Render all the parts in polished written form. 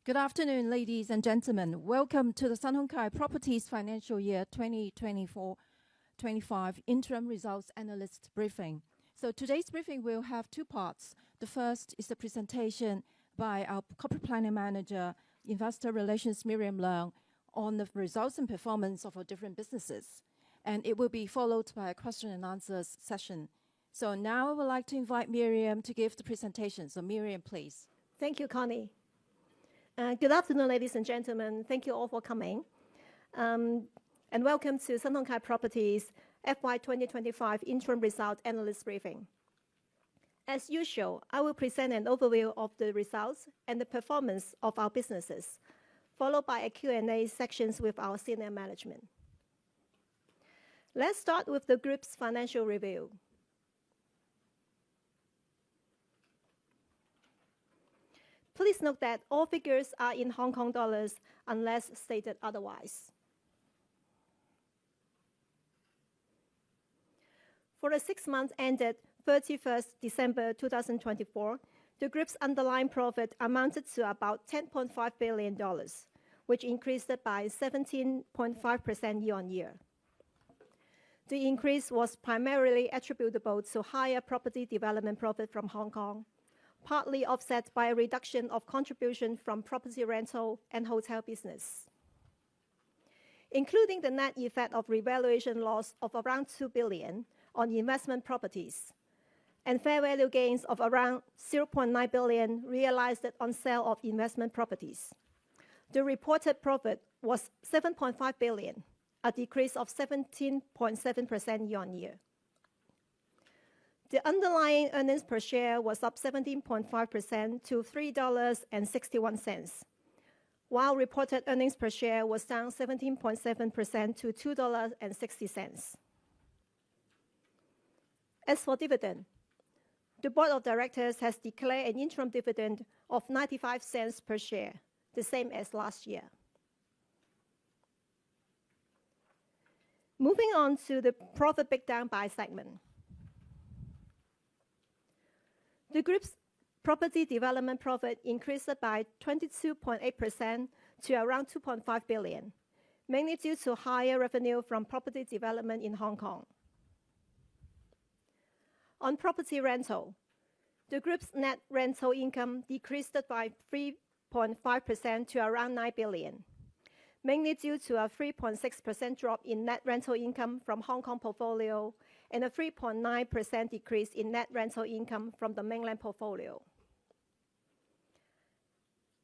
Good afternoon, ladies and gentlemen. Welcome to the Sun Hung Kai Properties Financial Year 2024-25 Interim Results Analyst Briefing. So today's briefing will have two parts. The first is the presentation by our Corporate Planning Manager, Investor Relations Miriam Leung, on the results and performance of our different businesses. And it will be followed by a question and answers session. So now I would like to invite Miriam to give the presentation. So Miriam, please. Thank you, Connie. Good afternoon, ladies and gentlemen. Thank you all for coming. And welcome to Sun Hung Kai Properties FY 2025 Interim Results Analyst Briefing. As usual, I will present an overview of the results and the performance of our businesses, followed by a Q&A sections with our senior management. Let's start with the group's financial review. Please note that all figures are in Hong Kong dollars unless stated otherwise. For the 6 months ended 31st December 2024, the group's underlying profit amounted to about $10.5 billion, which increased by 17.5% year-on-year. The increase was primarily attributable to higher property development profit from Hong Kong, partly offset by a reduction of contribution from property rental and hotel business. Including the net effect of revaluation loss of around $2 billion on investment properties and fair value gains of around $0.9 billion realized on sale of investment properties, the reported profit was $7.5 billion, a decrease of 17.7% year-on-year. The underlying earnings per share was up 17.5% to $3.61, while reported earnings per share was down 17.7% to $2.60. As for dividend, the Board of Directors has declared an interim dividend of 95 cents per share, the same as last year. Moving on to the profit breakdown by segment. The group's property development profit increased by 22.8% to around $2.5 billion, mainly due to higher revenue from property development in Hong Kong. On property rental, the group's net rental income decreased by 3.5% to around $9 billion, mainly due to a 3.6% drop in net rental income from Hong Kong portfolio and a 3.9% decrease in net rental income from the mainland portfolio.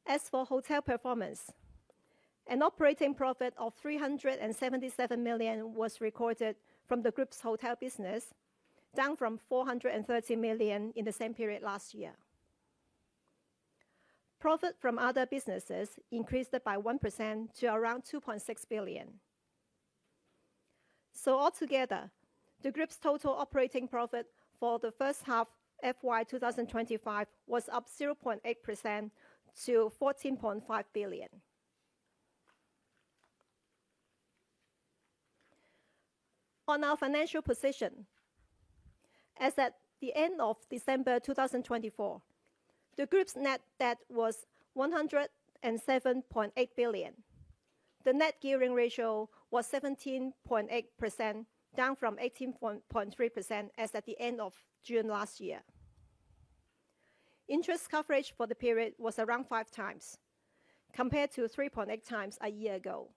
As for hotel performance, an operating profit of $377 million was recorded from the group's hotel business, down from $430 million in the same period last year. Profit from other businesses increased by 1% to around $2.6 billion. So altogether, the group's total operating profit for the first half FY 2025 was up 0.8% to $14.5 billion. On our financial position, as at the end of December 2024, the group's net debt was $107.8 billion. The net gearing ratio was 17.8%, down from 18.3% as at the end of June last year. Interest coverage for the period was around 5 times, compared to 3.8 times a year ago.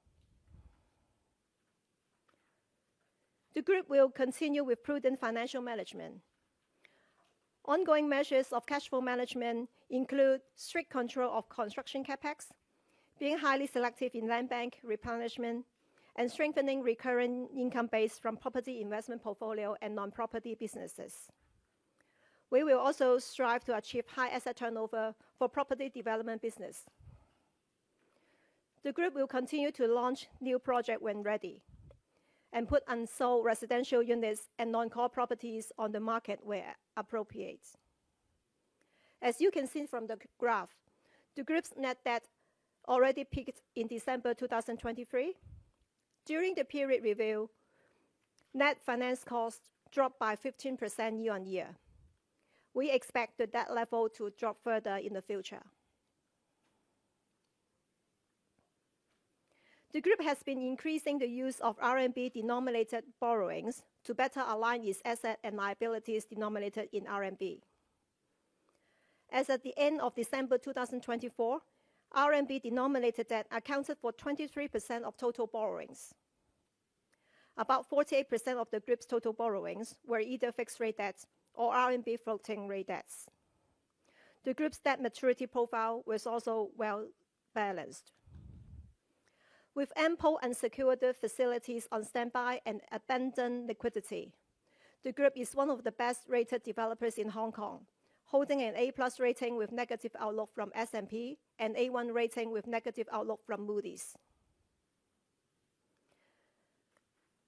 The group will continue with prudent financial management. Ongoing measures of cash flow management include strict control of construction capex, being highly selective in land bank replenishment, and strengthening recurring income base from property investment portfolio and non-property businesses. We will also strive to achieve high asset turnover for property development business. The group will continue to launch new projects when ready and put unsold residential units and non-core properties on the market where appropriate. As you can see from the graph, the group's net debt already peaked in December 2023. During the period review, net finance costs dropped by 15% year-on-year. We expect the debt level to drop further in the future. The group has been increasing the use of RMB-denominated borrowings to better align its assets and liabilities denominated in RMB. As at the end of December 2024, RMB-denominated debt accounted for 23% of total borrowings. About 48% of the group's total borrowings were either fixed-rate debts or RMB floating-rate debts. The group's debt maturity profile was also well balanced. With ample unsecured facilities on standby and abundant liquidity, the group is one of the best-rated developers in Hong Kong, holding an A+ rating with negative outlook from S&P and A1 rating with negative outlook from Moody's.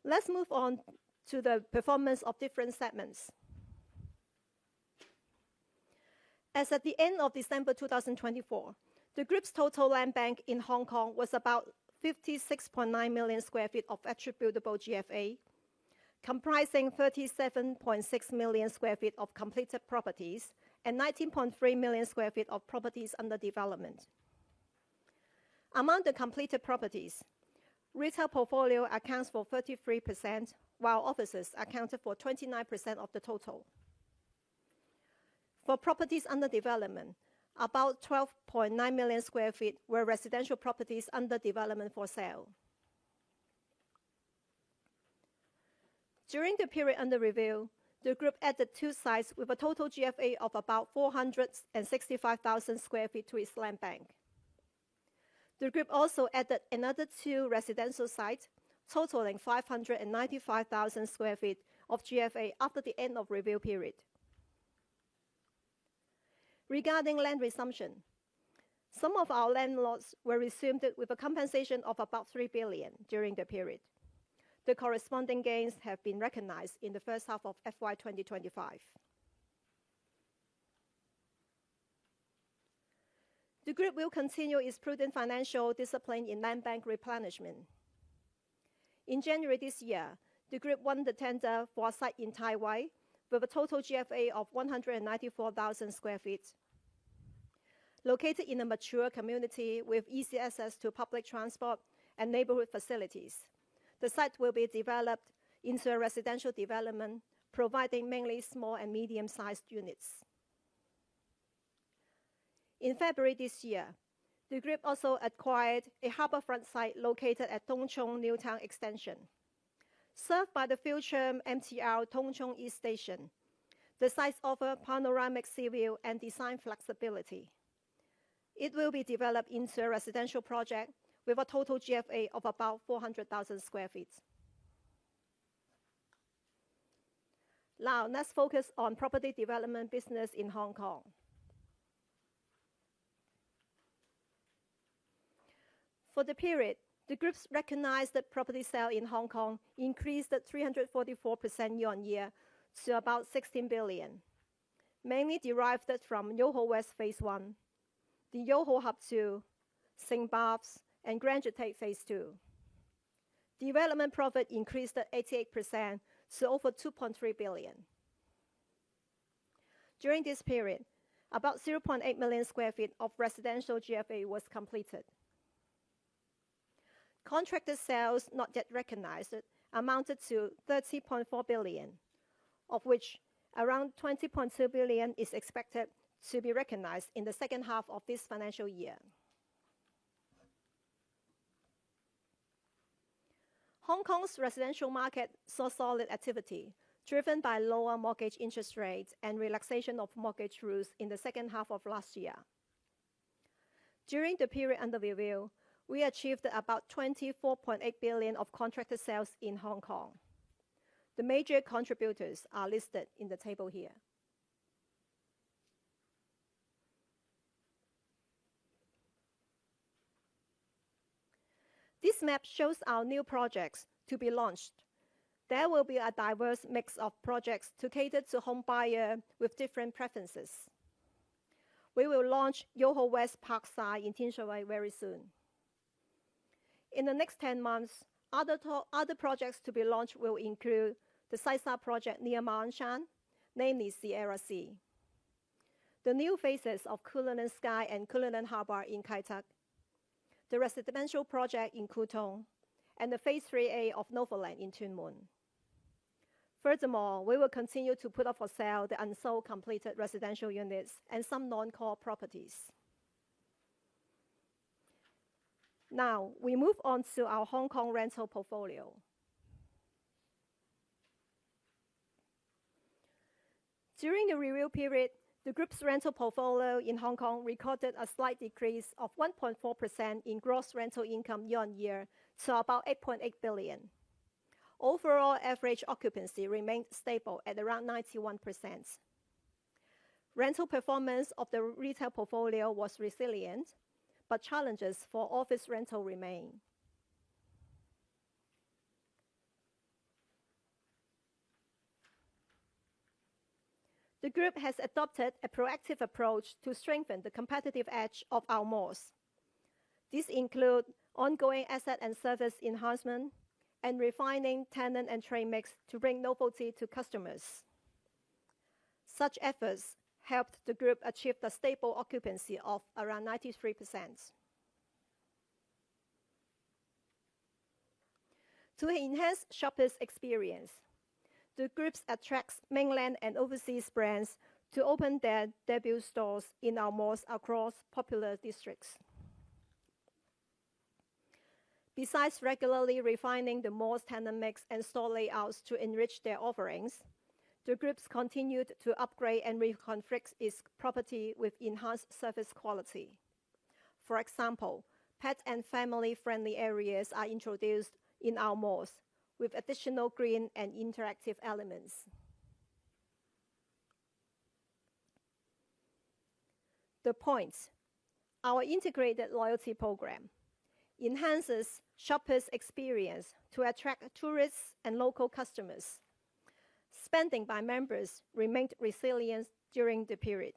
Let's move on to the performance of different segments. As at the end of December 2024, the group's total land bank in Hong Kong was about 56.9 million square feet of attributable GFA, comprising 37.6 million square feet of completed properties and 19.3 million square feet of properties under development. Among the completed properties, retail portfolio accounts for 33%, while offices accounted for 29% of the total. For properties under development, about 12.9 million square feet were residential properties under development for sale. During the period under review, the group added 2 sites with a total GFA of about 465,000 square feet to its land bank. The group also added another 2 residential sites, totaling 595,000 square feet of GFA after the end of review period. Regarding land resumption, some of our land lots were resumed with a compensation of about 3 billion during the period. The corresponding gains have been recognized in the first half of FY 2025. The group will continue its prudent financial discipline in land bank replenishment. In January this year, the group won the tender for a site in Tai Wai with a total GFA of 194,000 square feet. Located in a mature community with easy access to public transport and neighborhood facilities, the site will be developed into a residential development, providing mainly small and medium-sized units. In February this year, the group also acquired a harbourfront site located at Tung Chung New Town Extension. Served by the future MTR Tung Chung East Station, the sites offer panoramic sea view and design flexibility. It will be developed into a residential project with a total GFA of about 400,000 square feet. Now, let's focus on property development business in Hong Kong. For the period, the group's recognized property sale in Hong Kong increased 344% year-on-year to about 16 billion, mainly derived from Yoho West Phase 1, the Yoho Hub 2, St. Bart's, and Grand Jetty Phase 2. Development profit increased 88% to over 2.3 billion. During this period, about 0.8 million square feet of residential GFA was completed. Contracted sales not yet recognized amounted to 30.4 billion, of which around 20.2 billion is expected to be recognized in the second half of this financial year. Hong Kong's residential market saw solid activity, driven by lower mortgage interest rates and relaxation of mortgage rules in the second half of last year. During the period under review, we achieved about 24.8 billion of contracted sales in Hong Kong. The major contributors are listed in the table here. This map shows our new projects to be launched. There will be a diverse mix of projects to cater to home buyer with different preferences. We will launch Yoho West Parkside in Tin Shui Wai very soon. In the next 10 months, other projects to be launched will include the Saisa project near Ma On Shan, namely Sierra Sea, the new phases of Cullinan Sky and Cullinan Harbour in Kai Tak, the residential project in Kutong, and the Phase 3A of Novoland in Tuen Mun. Furthermore, we will continue to put up for sale the unsold completed residential units and some non-core properties. Now, we move on to our Hong Kong rental portfolio. During the review period, the group's rental portfolio in Hong Kong recorded a slight decrease of 1.4% in gross rental income year-on-year to about 8.8 billion. Overall average occupancy remained stable at around 91%. Rental performance of the retail portfolio was resilient, but challenges for office rental remain. The group has adopted a proactive approach to strengthen the competitive edge of our malls. These include ongoing asset and service enhancement and refining tenant and trade mix to bring novelty to customers. Such efforts helped the group achieve the stable occupancy of around 93%. To enhance shoppers' experience, the group attracts mainland and overseas brands to open their debut stores in our malls across popular districts. Besides regularly refining the mall's tenant mix and store layouts to enrich their offerings, the groups continued to upgrade and reconfigure its property with enhanced service quality. For example, pet and family-friendly areas are introduced in our malls, with additional green and interactive elements. The Points, our integrated loyalty program, enhances shoppers' experience to attract tourists and local customers. Spending by members remained resilient during the period.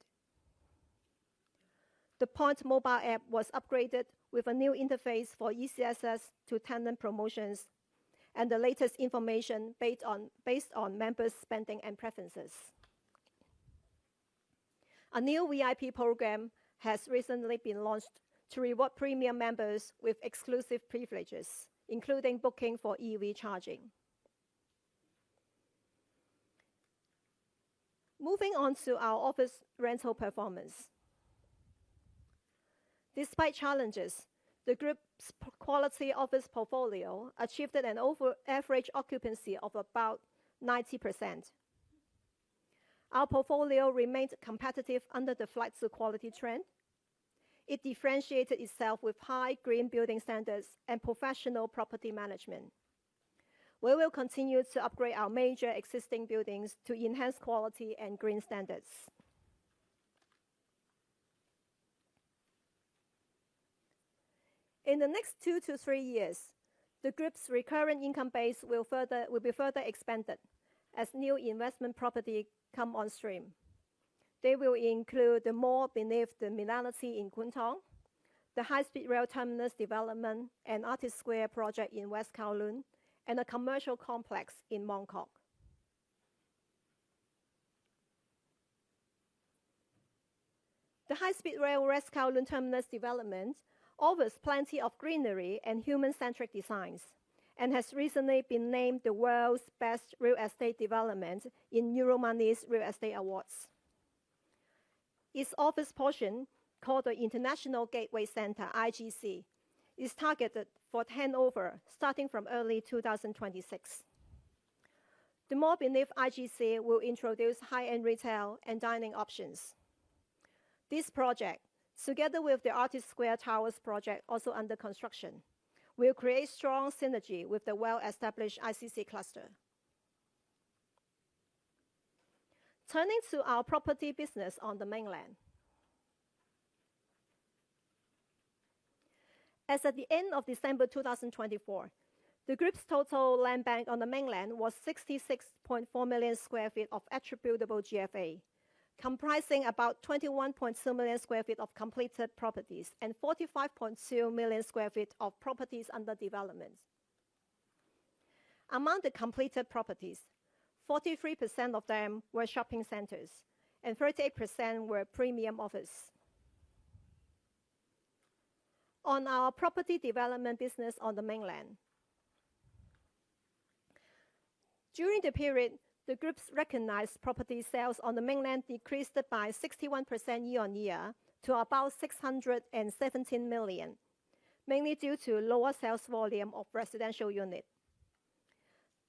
The Point mobile app was upgraded with a new interface for easy access to tenant promotions and the latest information based on members' spending and preferences. A new VIP program has recently been launched to reward premium members with exclusive privileges, including booking for EV charging. Moving on to our office rental performance. Despite challenges, the group's quality office portfolio achieved an average occupancy of about 90%. Our portfolio remained competitive under the flight to quality trend. It differentiated itself with high green building standards and professional property management. We will continue to upgrade our major existing buildings to enhance quality and green standards. In the next 2 to 3 years, the group's recurrent income base will be further expanded as new investment property come on stream. They will include the mall beneath the Millennium in Kwun Tong, the high-speed rail terminus development and Artist Square project in West Kowloon, and a commercial complex in Mong Kok. The high-speed rail West Kowloon terminus development offers plenty of greenery and human-centric designs, and has recently been named the world's best real estate development in Euromoney's Real Estate Awards. Its office portion, called the International Gateway Center, IGC, is targeted for handover starting from early 2026. The mall beneath IGC will introduce high-end retail and dining options. This project, together with the Artist Square Towers project also under construction, will create strong synergy with the well-established ICC cluster. Turning to our property business on the mainland. As at the end of December 2024, the group's total land bank on the mainland was 66.4 million square feet of attributable GFA, comprising about 21.2 million square feet of completed properties and 45.2 million square feet of properties under development. Among the completed properties, 43% of them were shopping centers and 38% were premium office. On our property development business on the mainland. During the period, the group's recognized property sales on the mainland decreased by 61% year-on-year to about 617 million, mainly due to lower sales volume of residential units.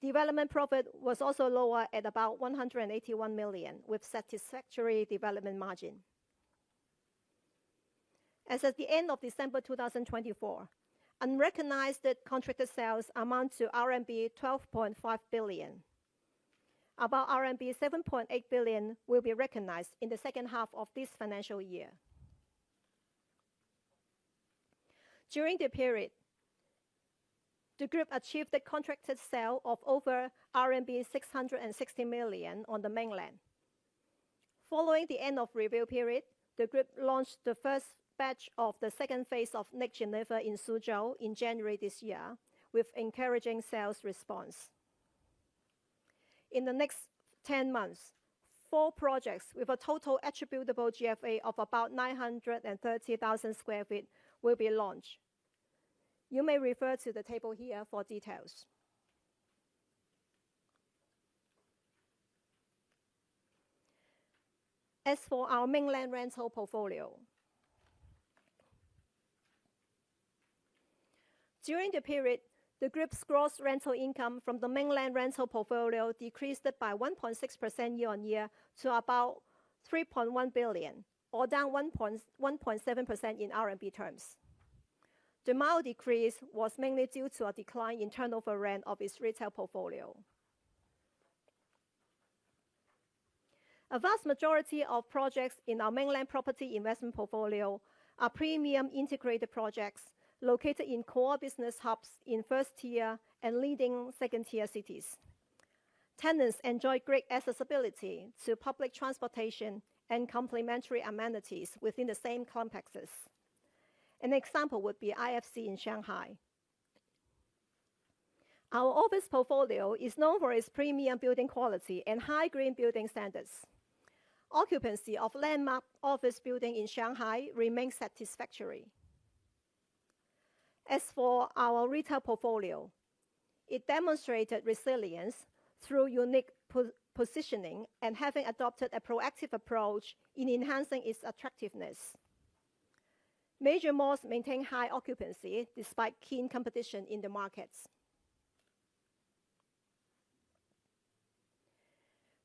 Development profit was also lower at about 181 million, with satisfactory development margin. As at the end of December 2024, unrecognized contracted sales amount to RMB 12.5 billion. About RMB 7.8 billion will be recognized in the second half of this financial year. During the period, the group achieved the contracted sale of over RMB 660 million on the mainland. Following the end of review period, the group launched the first batch of the second phase of Lake Geneva in Suzhou in January this year, with encouraging sales response. In the next 10 months, 4 projects with a total attributable GFA of about 930,000 square feet will be launched. You may refer to the table here for details. As for our mainland rental portfolio, during the period, the group's gross rental income from the mainland rental portfolio decreased by 1.6% year-on-year to about 3.1 billion, or down 1.7% in RMB terms. The mild decrease was mainly due to a decline in turnover rent of its retail portfolio. A vast majority of projects in our mainland property investment portfolio are premium integrated projects located in core business hubs in first-tier and leading second-tier cities. Tenants enjoy great accessibility to public transportation and complementary amenities within the same complexes. An example would be IFC in Shanghai. Our office portfolio is known for its premium building quality and high green building standards. Occupancy of landmark office building in Shanghai remains satisfactory. As for our retail portfolio, it demonstrated resilience through unique positioning and having adopted a proactive approach in enhancing its attractiveness. Major malls maintain high occupancy despite keen competition in the markets.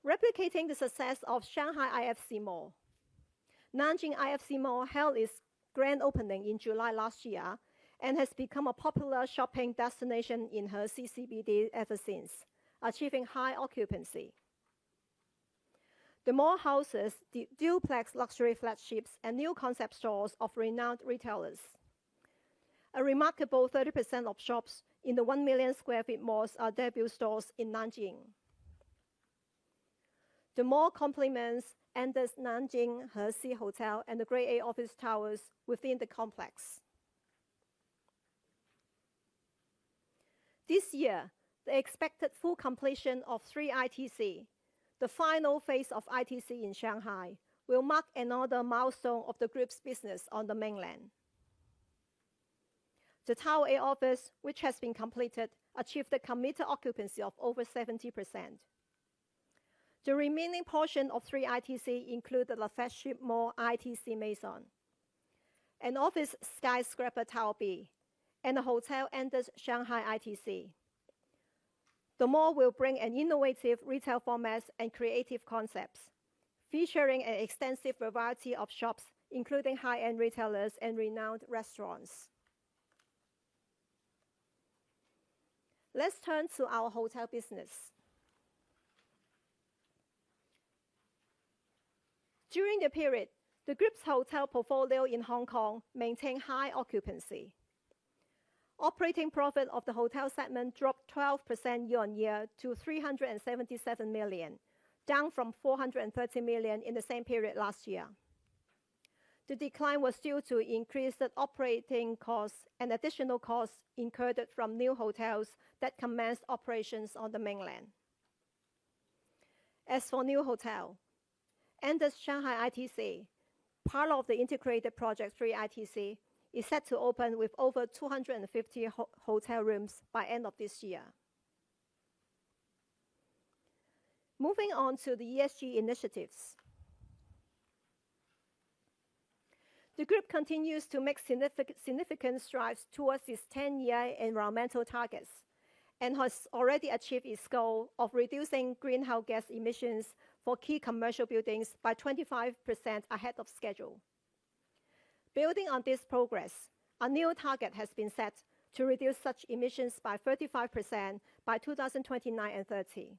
Replicating the success of Shanghai IFC Mall, Nanjing IFC Mall held its grand opening in July last year and has become a popular shopping destination in Hexi CBD ever since, achieving high occupancy. The mall houses duplex luxury flagships and new concept stores of renowned retailers. A remarkable 30% of shops in the 1 million square feet malls are debut stores in Nanjing. The mall complements Andaz Nanjing Hexi Hotel and the Grade A office towers within the complex. This year, the expected full completion of 3 ITC, the final phase of ITC in Shanghai, will mark another milestone of the group's business on the mainland. The Tower A office, which has been completed, achieved a committed occupancy of over 70%. The remaining portion of 3 ITC include the flagship mall ITC Maison, an office skyscraper Tower B, and a hotel Andaz Shanghai ITC. The mall will bring an innovative retail formats and creative concepts, featuring an extensive variety of shops, including high-end retailers and renowned restaurants. Let's turn to our hotel business. During the period, the group's hotel portfolio in Hong Kong maintained high occupancy. Operating profit of the hotel segment dropped 12% year-on-year to 377 million, down from 430 million in the same period last year. The decline was due to increased operating costs and additional costs incurred from new hotels that commenced operations on the mainland. As for new hotel, Andaz Shanghai ITC, part of the integrated project 3 ITC, is set to open with over 250 hotel rooms by end of this year. Moving on to the ESG initiatives. The group continues to make significant strides towards its 10-year environmental targets and has already achieved its goal of reducing greenhouse gas emissions for key commercial buildings by 25% ahead of schedule. Building on this progress, a new target has been set to reduce such emissions by 35% by 2029 and 30.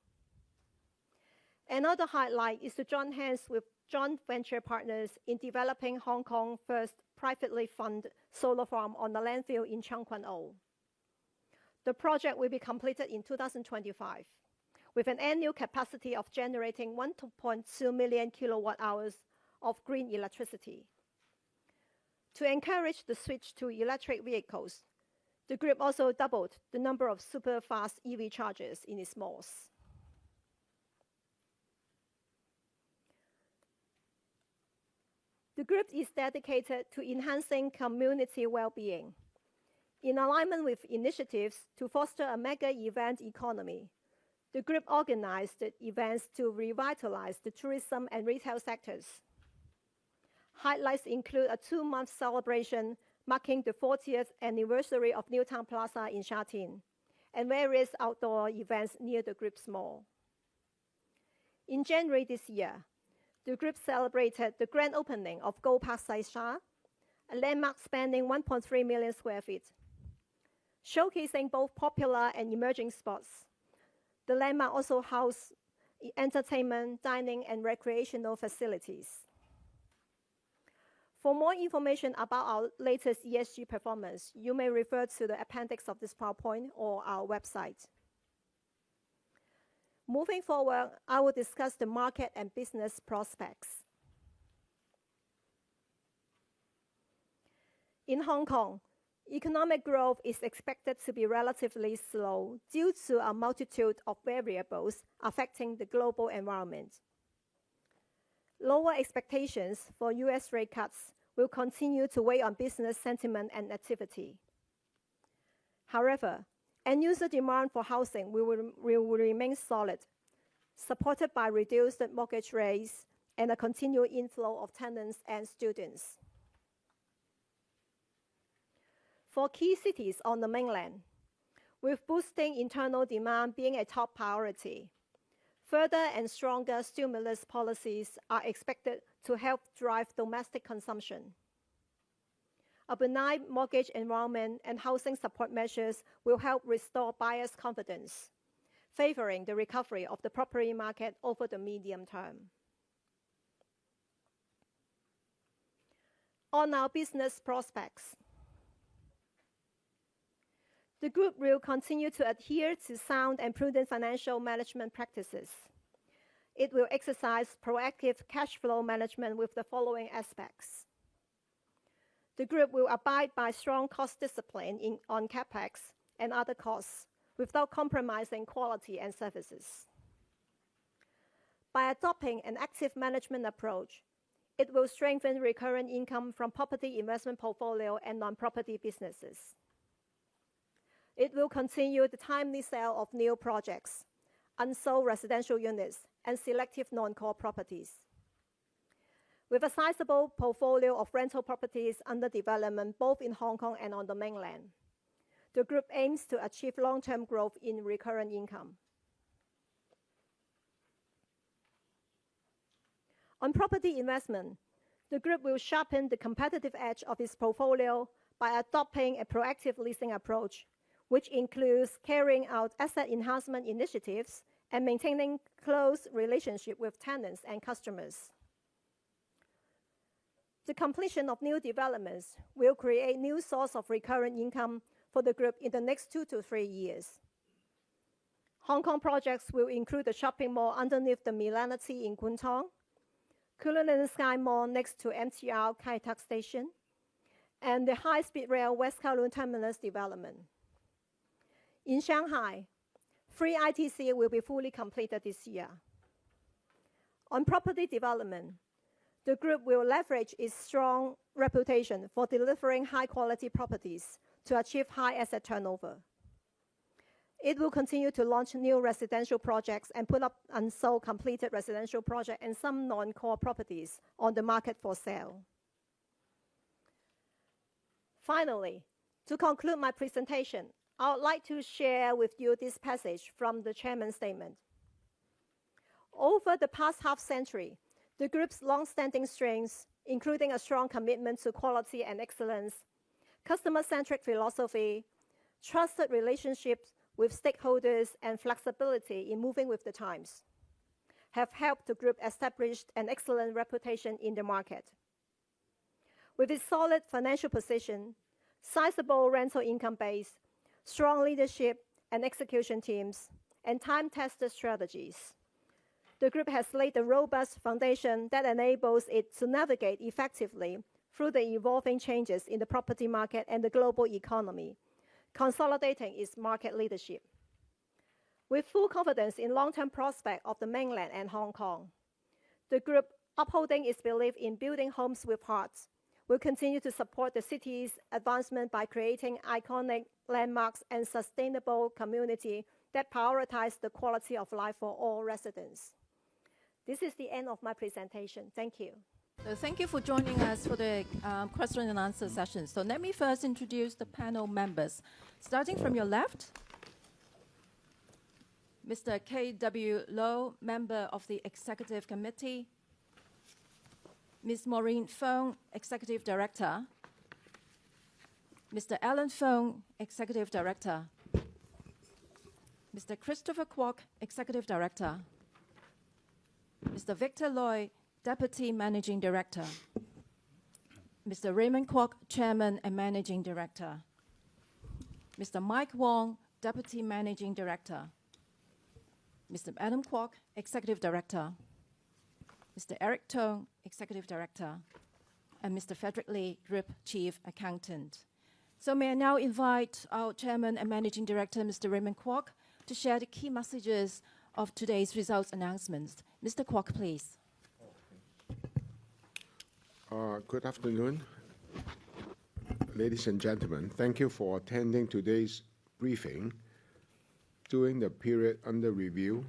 Another highlight is to join hands with joint venture partners in developing Hong Kong's first privately funded solar farm on the landfill in Tseung Kwan O. The project will be completed in 2025, with an annual capacity of generating 1.2 million kilowatt hours of green electricity. To encourage the switch to electric vehicles, the group also doubled the number of super-fast EV chargers in its malls. The group is dedicated to enhancing community well-being. In alignment with initiatives to foster a mega event economy, the group organized events to revitalize the tourism and retail sectors. Highlights include a 2-month celebration marking the 40th anniversary of New Town Plaza in Sha Tin, and various outdoor events near the group's mall. In January this year, the group celebrated the grand opening of Go Park Sai Sha, a landmark spanning 1.3 million square feet. Showcasing both popular and emerging spots, the landmark also houses entertainment, dining, and recreational facilities. For more information about our latest ESG performance, you may refer to the appendix of this PowerPoint or our website. Moving forward, I will discuss the market and business prospects. In Hong Kong, economic growth is expected to be relatively slow due to a multitude of variables affecting the global environment. Lower expectations for US rate cuts will continue to weigh on business sentiment and activity. However, end-user demand for housing will remain solid, supported by reduced mortgage rates and a continued inflow of tenants and students. For key cities on the mainland, with boosting internal demand being a top priority, further and stronger stimulus policies are expected to help drive domestic consumption. A benign mortgage environment and housing support measures will help restore buyers' confidence, favoring the recovery of the property market over the medium term. On our business prospects, the group will continue to adhere to sound and prudent financial management practices. It will exercise proactive cash flow management with the following aspects. The group will abide by strong cost discipline on capex and other costs without compromising quality and services. By adopting an active management approach, it will strengthen recurrent income from property investment portfolio and non-property businesses. It will continue the timely sale of new projects, unsold residential units, and selective non-core properties. With a sizable portfolio of rental properties under development both in Hong Kong and on the mainland, the group aims to achieve long-term growth in recurrent income. On property investment, the group will sharpen the competitive edge of its portfolio by adopting a proactive leasing approach, which includes carrying out asset enhancement initiatives and maintaining close relationship with tenants and customers. The completion of new developments will create new source of recurrent income for the group in the next 2 to 3 years. Hong Kong projects will include the shopping mall underneath the Millennium in Kwun Tong, Cullinan Sky Mall next to MTR Kai Tak Station, and the high-speed rail West Kowloon Terminus development. In Shanghai, Free ITC will be fully completed this year. On property development, the group will leverage its strong reputation for delivering high-quality properties to achieve high asset turnover. It will continue to launch new residential projects and put up unsold completed residential projects and some non-core properties on the market for sale. Finally, to conclude my presentation, I would like to share with you this passage from the chairman's statement. Over the past half-century, the group's long-standing strengths, including a strong commitment to quality and excellence, customer-centric philosophy, trusted relationships with stakeholders, and flexibility in moving with the times, have helped the group establish an excellent reputation in the market. With its solid financial position, sizable rental income base, strong leadership and execution teams, and time-tested strategies, the group has laid a robust foundation that enables it to navigate effectively through the evolving changes in the property market and the global economy, consolidating its market leadership. With full confidence in long-term prospects of the mainland and Hong Kong, the group, upholding its belief in building homes with hearts, will continue to support the city's advancement by creating iconic landmarks and sustainable community that prioritize the quality of life for all residents. This is the end of my presentation. Thank you. So thank you for joining us for the question and answer session. So let me first introduce the panel members. Starting from your left, Mr. K.W. Low, member of the Executive Committee. Ms. Maureen Fong, Executive Director. Mr. Alan Fong, Executive Director. Mr. Christopher Kwok, Executive Director. Mr. Victor Loy, Deputy Managing Director. Mr. Raymond Kwok, Chairman and Managing Director. Mr. Mike Wong, Deputy Managing Director. Mr. Adam Kwok, Executive Director. Mr. Eric Tong, Executive Director. And Mr. Frederick Lee, Group Chief Accountant. So may I now invite our Chairman and Managing Director, Mr. Raymond Kwok, to share the key messages of today's results announcements. Mr. Kwok, please. Good afternoon, ladies and gentlemen. Thank you for attending today's briefing. During the period under review,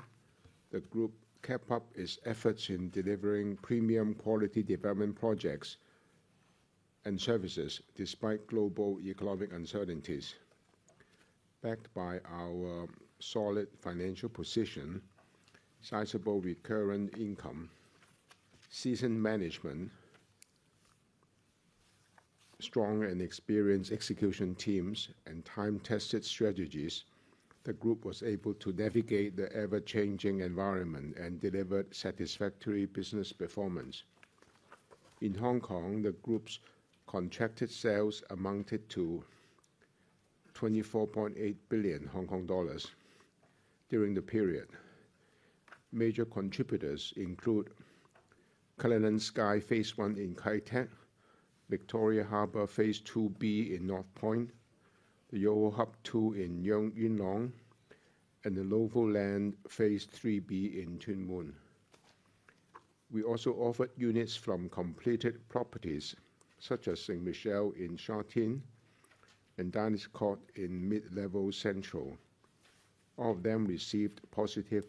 the group kept up its efforts in delivering premium quality development projects and services despite global economic uncertainties. Backed by our solid financial position, sizable recurrent income, seasoned management, strong and experienced execution teams, and time-tested strategies, the group was able to navigate the ever-changing environment and delivered satisfactory business performance. In Hong Kong, the group's contracted sales amounted to 24.8 billion Hong Kong dollars during the period. Major contributors include Cullinan Sky Phase 1 in Kai Tak, Victoria Harbour Phase 2B in North Point, the Yoho Hub 2 in Yuen Long, and the Novo Land Phase 3B in Tuen Mun. We also offered units from completed properties such as St. Michel in Sha Tin and Dynasty Court in Mid-Level Central. All of them received positive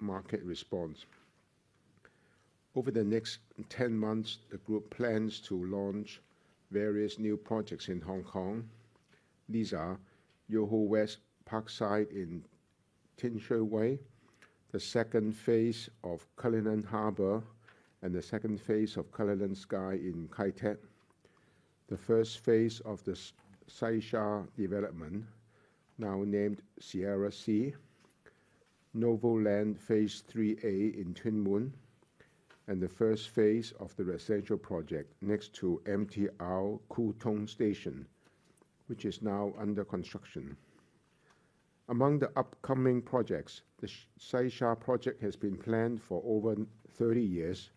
market response. Over the next 10 months, the group plans to launch various new projects in Hong Kong. These are Yoho West Parkside in Tin Shui Wai, the second phase of Cullinan Harbour, and the second phase of Cullinan Sky in Kai Tak, the first phase of the Sai Sha development, now named Sierra Sea, Novo Land Phase 3A in Tuen Mun, and the first phase of the residential project next to MTR Kwu Tung Station, which is now under construction. Among the upcoming projects, the Sai Sha project has been planned for over 30 years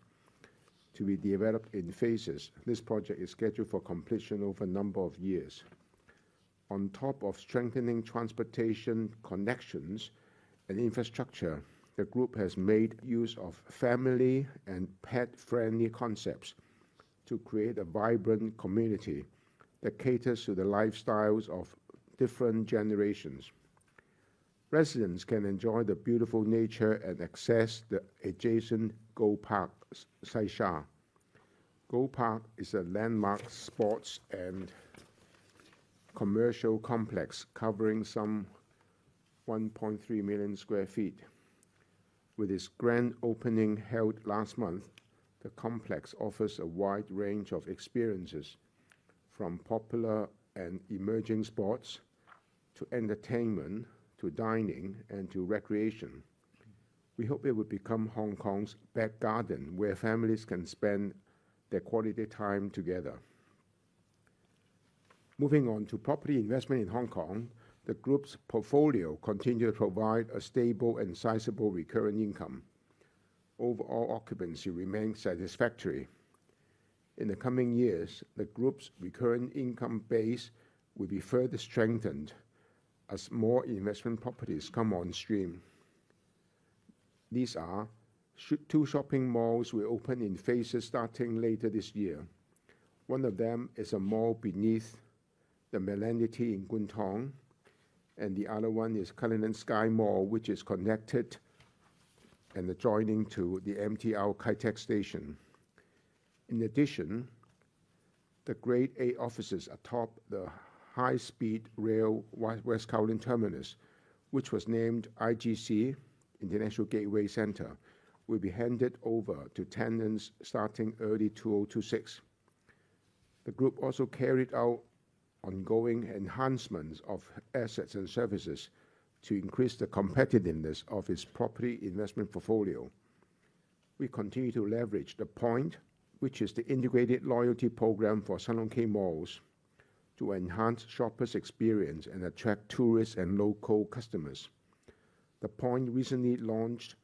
to be developed in phases. This project is scheduled for completion over a number of years. On top of strengthening transportation connections and infrastructure the group has made use of family and pet-friendly concepts to create a vibrant community that caters to the lifestyles of different generations. Residents can enjoy the beautiful nature and access the adjacent Go Park, Sai Sha. Go Park is a landmark sports and commercial complex covering some 1.3 million square feet. With its grand opening held last month, the complex offers a wide range of experiences, from popular and emerging sports to entertainment to dining and to recreation. We hope it will become Hong Kong's back garden where families can spend their quality time together. Moving on to property investment in Hong Kong, the group's portfolio continues to provide a stable and sizable recurrent income. Overall occupancy remains satisfactory. In the coming years, the group's recurrent income base will be further strengthened as more investment properties come on stream. These are two shopping malls will open in phases starting later this year. One of them is a mall beneath the Millennium in Kwun Tong, and the other one is Cullinan Sky Mall, which is connected and adjoining to the MTR Kai Tak Station. In addition, the Grade A offices atop the high-speed rail West Kowloon Terminus, which was named IGC, International Gateway Center, will be handed over to tenants starting early 2026. The group also carried out ongoing enhancements of assets and services to increase the competitiveness of its property investment portfolio. We continue to leverage The Point, which is the integrated loyalty program for Sun Hung Kai malls, to enhance shoppers' experience and attract tourists and local customers. The Point recently launched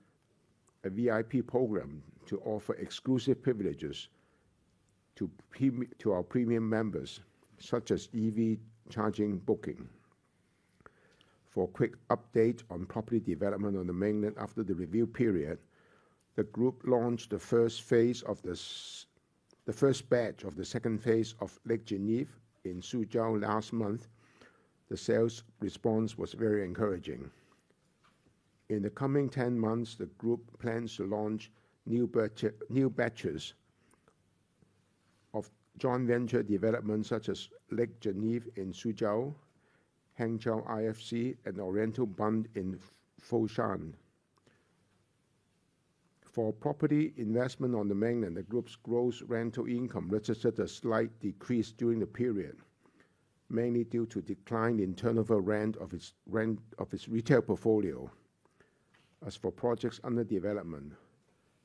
a VIP program to offer exclusive privileges to our premium members, such as EV charging booking. For a quick update on property development on the mainland after the review period, the group launched the first batch of the second phase of Lake Genève in Suzhou last month. The sales response was very encouraging. In the coming 10 months, the group plans to launch new batches of joint venture developments such as Lake Genève in Suzhou, Hangzhou IFC, and Oriental Bund in Foshan. For property investment on the mainland, the group's gross rental income registered a slight decrease during the period, mainly due to decline in turnover rent of its retail portfolio. As for projects under development,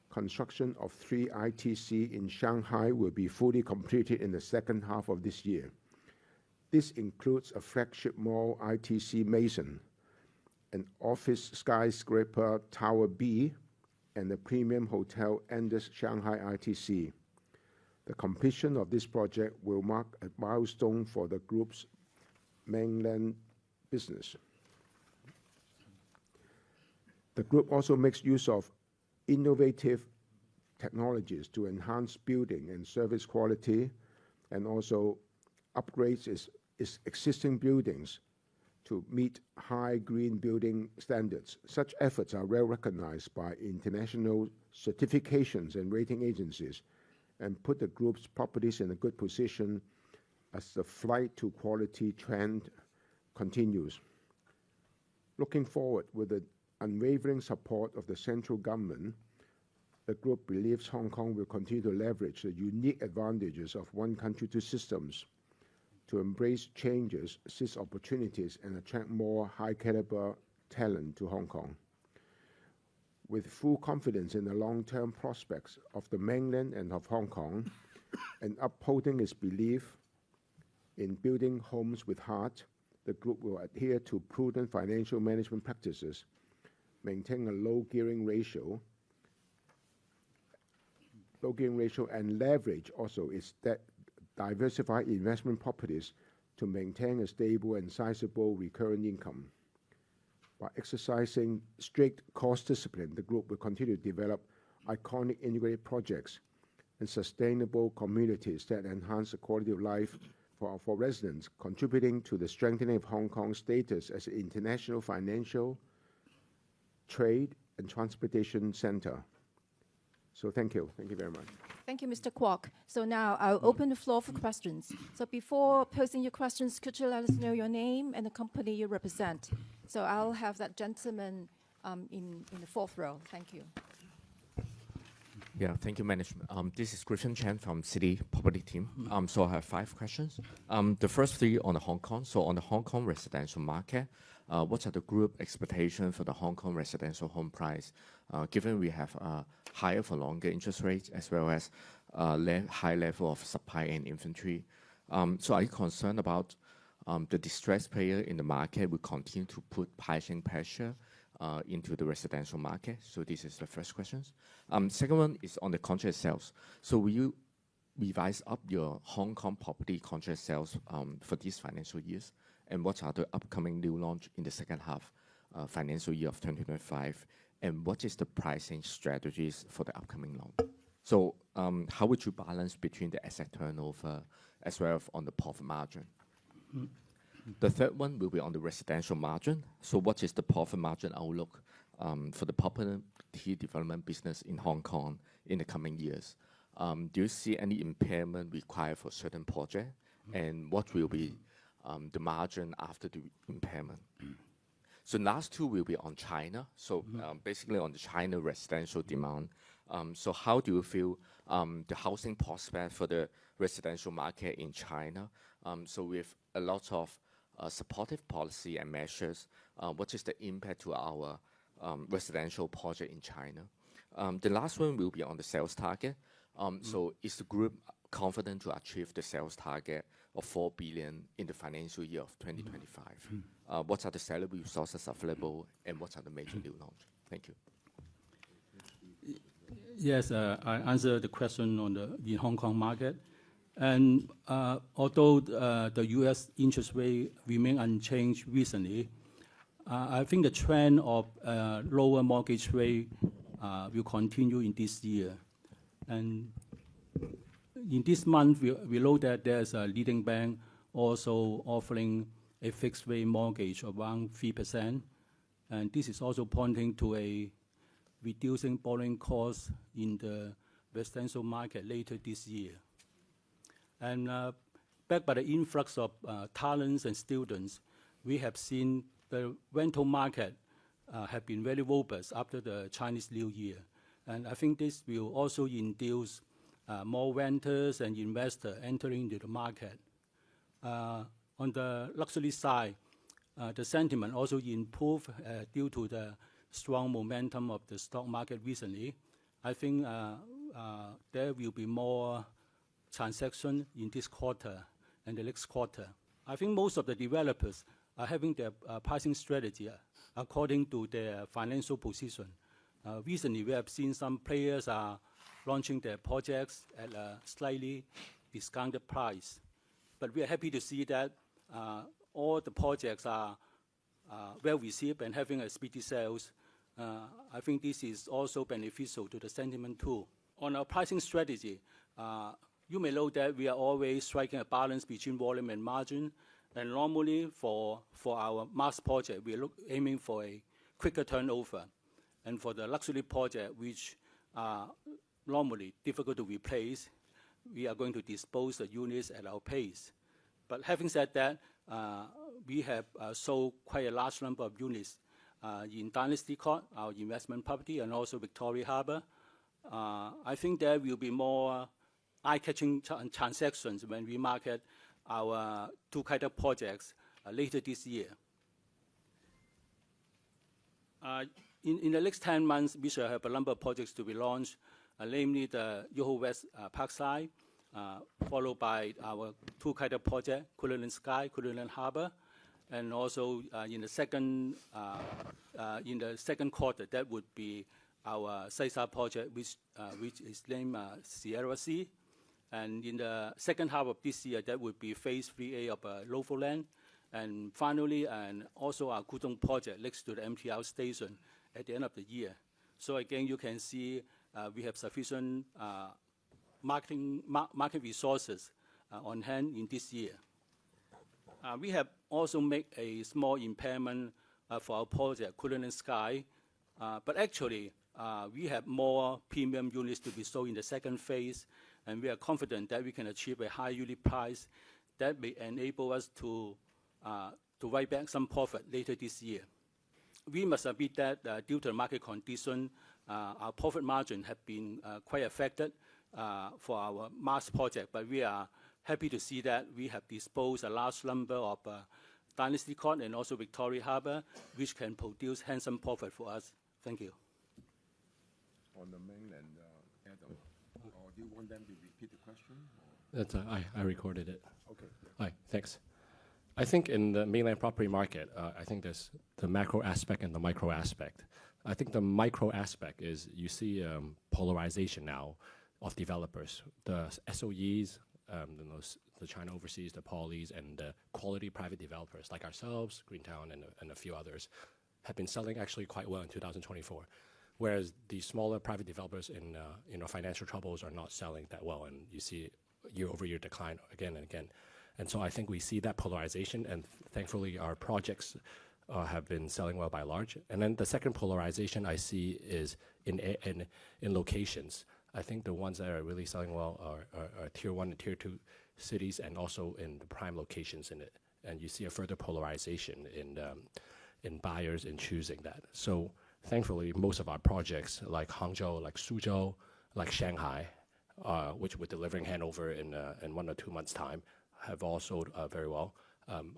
construction of 3 ITC in Shanghai will be fully completed in the second half of this year. This includes a flagship mall ITC Maison, an office skyscraper Tower B, and a premium hotel Andaz Shanghai ITC. The completion of this project will mark a milestone for the group's mainland business. The group also makes use of innovative technologies to enhance building and service quality, and also upgrades its existing buildings to meet high green building standards. Such efforts are well recognized by international certifications and rating agencies and put the group's properties in a good position as the flight to quality trend continues. Looking forward, with the unwavering support of the central government, the group believes Hong Kong will continue to leverage the unique advantages of one country, two systems to embrace changes, seize opportunities, and attract more high-caliber talent to Hong Kong. With full confidence in the long-term prospects of the mainland and of Hong Kong, and upholding its belief in building homes with heart, the group will adhere to prudent financial management practices, maintain a low gearing ratio, and leverage also its diversified investment properties to maintain a stable and sizable recurrent income. By exercising strict cost discipline, the group will continue to develop iconic integrated projects and sustainable communities that enhance the quality of life for residents, contributing to the strengthening of Hong Kong's status as an international financial, trade, and transportation center. So thank you. Thank you very much. Thank you, Mr. Kwok. So now I'll open the floor for questions. So before posing your questions, could you let us know your name and the company you represent? So I'll have that gentleman in the fourth row. Thank you. Yeah, thank you, management. This is Griffin Chan from City Property Team. So I have 5 questions. The first 3 on the Hong Kong. So on the Hong Kong residential market, what are the group expectations for the Hong Kong residential home price, given we have higher for longer interest rates as well as high level of supply and inventory? So are you concerned about the distressed player in the market will continue to put pricing pressure into the residential market? So this is the first question. Second one is on the contract sales. So will you revise up your Hong Kong property contract sales for these financial years? And what are the upcoming new launch in the second half financial year of 2025? And what is the pricing strategies for the upcoming launch? So how would you balance between the asset turnover as well as on the profit margin? The third one will be on the residential margin. So what is the profit margin outlook for the property development business in Hong Kong in the coming years? Do you see any impairment required for certain projects? And what will be the margin after the impairment? So last 2 will be on China. So basically on the China residential demand. So how do you feel the housing prospect for the residential market in China? So with a lot of supportive policy and measures, what is the impact to our residential project in China? The last one will be on the sales target. So is the group confident to achieve the sales target of 4 billion in the financial year of 2025? What are the salary resources available and what are the major new launch? Thank you. Yes, I answered the question on the Hong Kong market. And although the U.S. interest rate remain unchanged recently, I think the trend of lower mortgage rate will continue in this year. And in this month, we know that there's a leading bank also offering a fixed rate mortgage of around 3%. And this is also pointing to a reducing borrowing costs in the residential market later this year. And backed by the influx of talents and students, we have seen the rental market have been very robust after the Chinese New Year. And I think this will also induce more renters and investors entering into the market. On the luxury side, the sentiment also improved due to the strong momentum of the stock market recently. I think there will be more transaction in this quarter and the next quarter. I think most of the developers are having their pricing strategy according to their financial position. Recently, we have seen some players are launching their projects at a slightly discounted price. But we are happy to see that all the projects are well received and having a speedy sales. I think this is also beneficial to the sentiment too. On our pricing strategy, you may know that we are always striking a balance between volume and margin. And normally for our mass project, we are aiming for a quicker turnover. And for the luxury project, which are normally difficult to replace, we are going to dispose the units at our pace. But having said that, we have sold quite a large number of units in Dynasty Court, our investment property, and also Victoria Harbour. I think there will be more eye-catching transactions when we market our two Kai Tak projects later this year. In the next 10 months, we shall have a number of projects to be launched, namely the Yoho West Parkside, followed by our two Kai Tak project, Cullinan Sky, Cullinan Harbour, and also in the second quarter, that would be our Saisa project, which is named Sierra Sea. And in the second half of this year, that would be Phase 3A of Lofoland. And finally, and also our Kutong project next to the MTR station at the end of the year. So again, you can see we have sufficient market resources on hand in this year. We have also made a small impairment for our project, Cullinan Sky, but actually we have more premium units to be sold in the second phase, and we are confident that we can achieve a high unit price that may enable us to write back some profit later this year. We must admit that due to the market condition, our profit margin have been quite affected for our mass project, but we are happy to see that we have disposed a large number of Dynasty Court and also Victoria Harbour, which can produce handsome profit for us. Thank you. On the mainland, Adam, or do you want them to repeat the question? That's, I recorded it. Okay. Hi, thanks. I think in the mainland property market, I think there's the macro aspect and the micro aspect. I think the micro aspect is you see polarization now of developers. The SOEs, the China Overseas, the Polys, and the quality private developers like ourselves, Greentown, and a few others have been selling actually quite well in 2024. Whereas the smaller private developers in financial troubles are not selling that well, and you see year-over-year decline again and again. And so I think we see that polarization, and thankfully our projects have been selling well by large. And then the second polarization I see is in locations. I think the ones that are really selling well are Tier 1 and Tier 2 cities, and also in the prime locations in it. And you see a further polarization in buyers in choosing that. So thankfully, most of our projects, like Hangzhou, like Suzhou, like Shanghai, which we're delivering handover in 1 or 2 months' time, have all sold very well.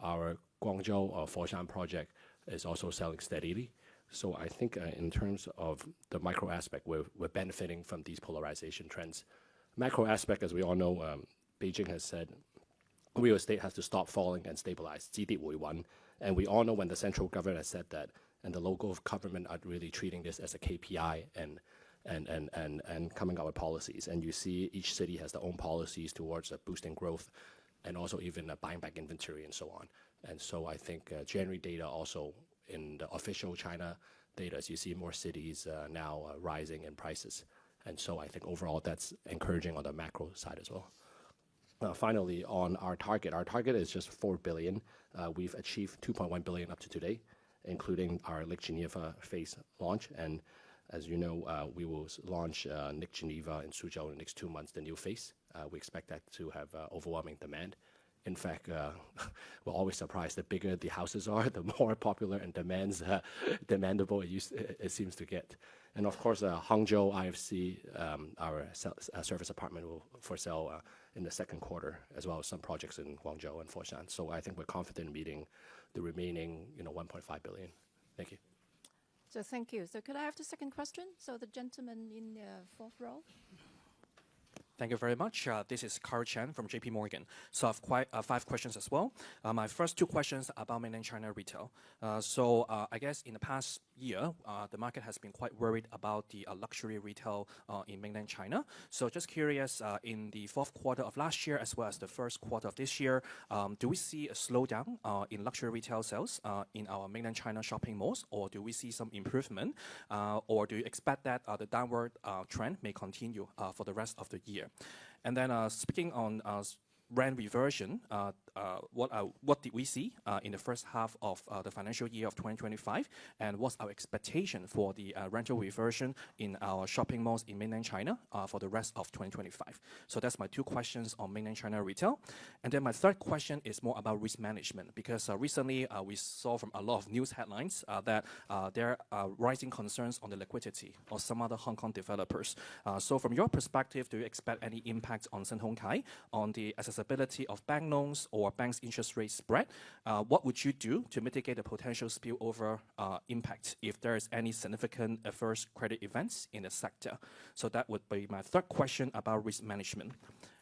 Our Guangzhou Foshan project is also selling steadily. So I think in terms of the micro aspect, we're benefiting from these polarization trends. Macro aspect, as we all know, Beijing has said real estate has to stop falling and stabilize. 基地會穩. And we all know when the central government has said that, and the local government are really treating this as a KPI and coming out with policies. And you see each city has their own policies towards boosting growth and also even buying back inventory and so on. And so I think January data also in the official China data, as you see more cities now rising in prices. And so I think overall that's encouraging on the macro side as well. Finally, on our target is just 4 billion. We've achieved 2.1 billion up to today, including our Lake Geneva phase launch. And as you know, we will launch Lake Geneva in Suzhou in the next 2 months, the new phase. We expect that to have overwhelming demand. In fact, we're always surprised. The bigger the houses are, the more popular and demandable it seems to get. And of course, Hangzhou IFC, our service apartment will for sale in the second quarter, as well as some projects in Guangzhou and Foshan. So I think we're confident in meeting the remaining 1.5 billion. Thank you. So thank you. So could I have the second question? So the gentleman in the fourth row. Thank you very much. This is Carl Chan from JP Morgan. So I have 5 questions as well. My first 2 questions are about mainland China retail. I guess in the past year, the market has been quite worried about the luxury retail in mainland China. So just curious, in the 4th quarter of last year as well as the 1st quarter of this year, do we see a slowdown in luxury retail sales in our mainland China shopping malls, or do we see some improvement, or do you expect that the downward trend may continue for the rest of the year? And then speaking on rent reversion, what did we see in the first half of the financial year of 2025, and what's our expectation for the rental reversion in our shopping malls in mainland China for the rest of 2025? So that's my 2 questions on mainland China retail. And then my third question is more about risk management, because recently we saw from a lot of news headlines that there are rising concerns on the liquidity of some other Hong Kong developers. So from your perspective, do you expect any impact on Sun Hung Kai on the accessibility of bank loans or bank's interest rate spread? What would you do to mitigate the potential spillover impact if there is any significant adverse credit events in the sector? So that would be my third question about risk management.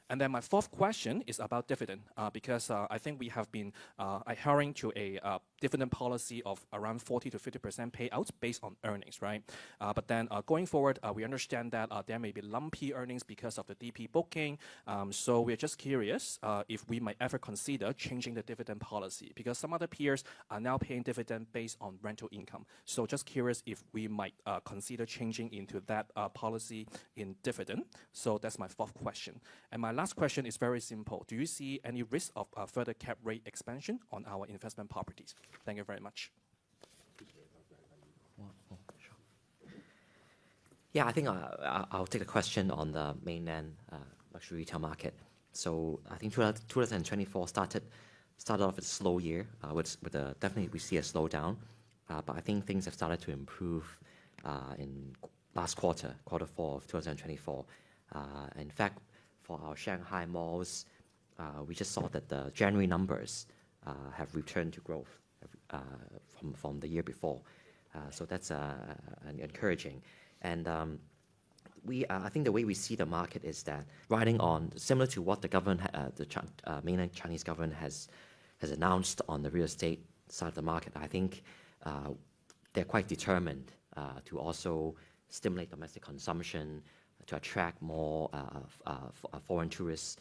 And then my fourth question is about dividend, because I think we have been adhering to a dividend policy of around 40 to 50% payouts based on earnings, right? But then going forward, we understand that there may be lumpy earnings because of the DP booking. So we're just curious if we might ever consider changing the dividend policy, because some other peers are now paying dividend based on rental income. So just curious if we might consider changing into that policy in dividend. So that's my fourth question. And my last question is very simple. Do you see any risk of further cap rate expansion on our investment properties? Thank you very much. Yeah, I think I'll take a question on the mainland luxury retail market. So I think 2024 started off with a slow year. Definitely we see a slowdown, but I think things have started to improve in last quarter 4 of 2024. In fact, for our Shanghai malls, we just saw that the January numbers have returned to growth from the year before. So that's encouraging. And I think the way we see the market is that riding on, similar to what the government, mainland Chinese government has announced on the real estate side of the market, I think they're quite determined to also stimulate domestic consumption, to attract more foreign tourists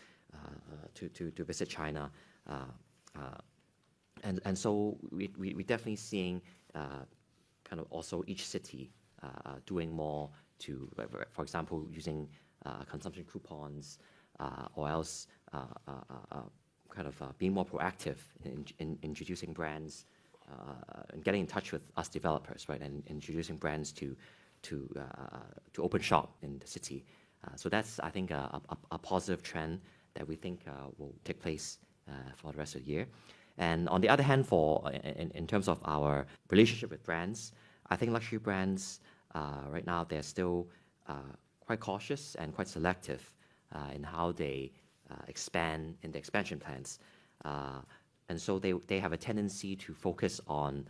to visit China. And so we're definitely seeing kind of also each city doing more to, for example, using consumption coupons or else kind of being more proactive in introducing brands and getting in touch with us developers, right, and introducing brands to open shop in the city. So that's, I think, a positive trend that we think will take place for the rest of the year. And on the other hand, in terms of our relationship with brands, I think luxury brands right now, they're still quite cautious and quite selective in how they expand in the expansion plans. And so they have a tendency to focus on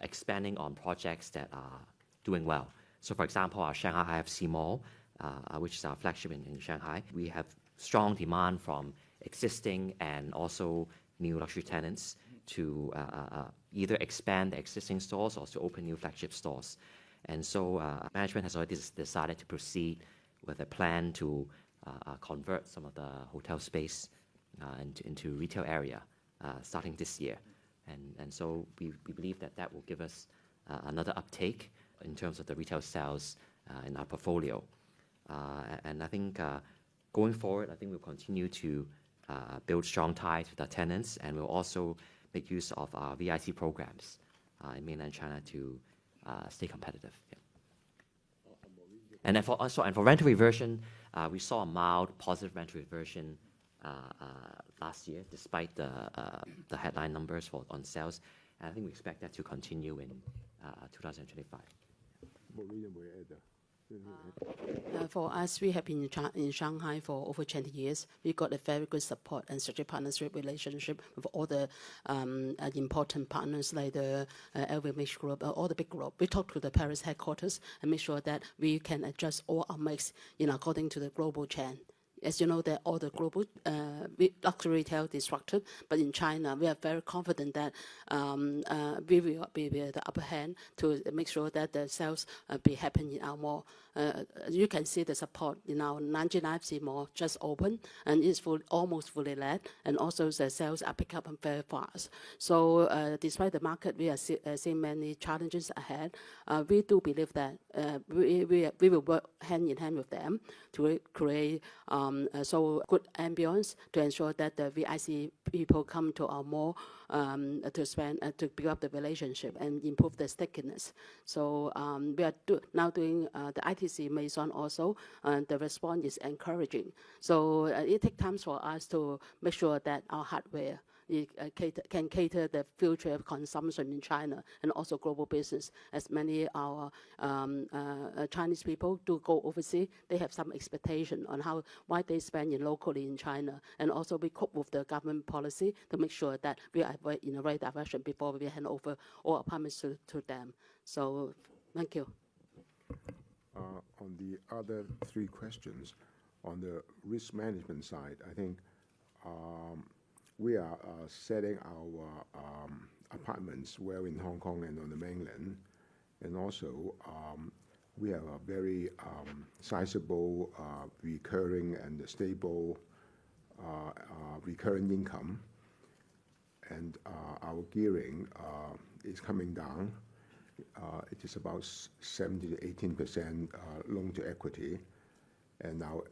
expanding on projects that are doing well. So for example, our Shanghai IFC Mall, which is our flagship in Shanghai, we have strong demand from existing and also new luxury tenants to either expand the existing stores or to open new flagship stores. And so management has already decided to proceed with a plan to convert some of the hotel space into retail area starting this year. And so we believe that will give us another uptake in terms of the retail sales in our portfolio. And I think going forward, I think we'll continue to build strong ties with our tenants, and we'll also make use of our VIC programs in mainland China to stay competitive. Yeah. And then for rental reversion, we saw a mild positive rental reversion last year, despite the headline numbers on sales. And I think we expect that to continue in 2025. For us, we have been in Shanghai for over 20 years. We got a very good support and strategic partnership relationship with all the important partners like the LVMH Group, all the big group. We talk to the Paris headquarters and make sure that we can adjust all our mix according to the global trend. As you know, that all the global luxury retail disrupted, but in China, we are very confident that we will be the upper hand to make sure that the sales be happening in our mall. You can see the support in our Nanjing IFC mall just opened, and it's almost fully let, and also the sales are picking up very fast. So despite the market, we are seeing many challenges ahead. We do believe that we will work hand in hand with them to create so good ambience to ensure that the VIC people come to our mall to spend to build up the relationship and improve the stickiness. So we are now doing the ITC Maison also, and the response is encouraging. So it takes time for us to make sure that our hardware can cater the future of consumption in China and also global business. As many our Chinese people do go overseas, they have some expectation on why they spend locally in China, and also we cope with the government policy to make sure that we are in the right direction before we hand over all apartments to them. So thank you. On the other three questions, on the risk management side, I think we are setting our apartment apartments well in Hong Kong and on the mainland. And also, we have a very sizable, recurring and stable recurring income. And our gearing is coming down. It is about 70 to 18% loan to equity. And now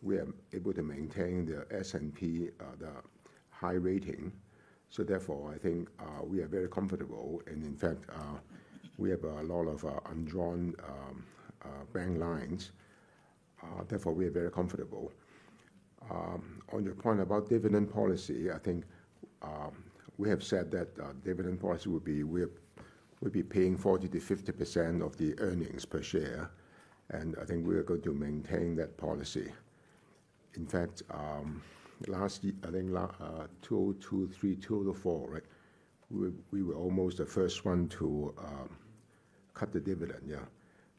we are able to maintain the S&P, the high rating. So therefore, I think we are very comfortable. And in fact, we have a lot of undrawn bank lines. Therefore, we are very comfortable. On your point about dividend policy, I think we have said that dividend policy would be, we'll be paying 40 to 50% of the earnings per share. And I think we are going to maintain that policy. In fact, last year, I think 2003, 2004, right? We were almost the first one to cut the dividend, yeah.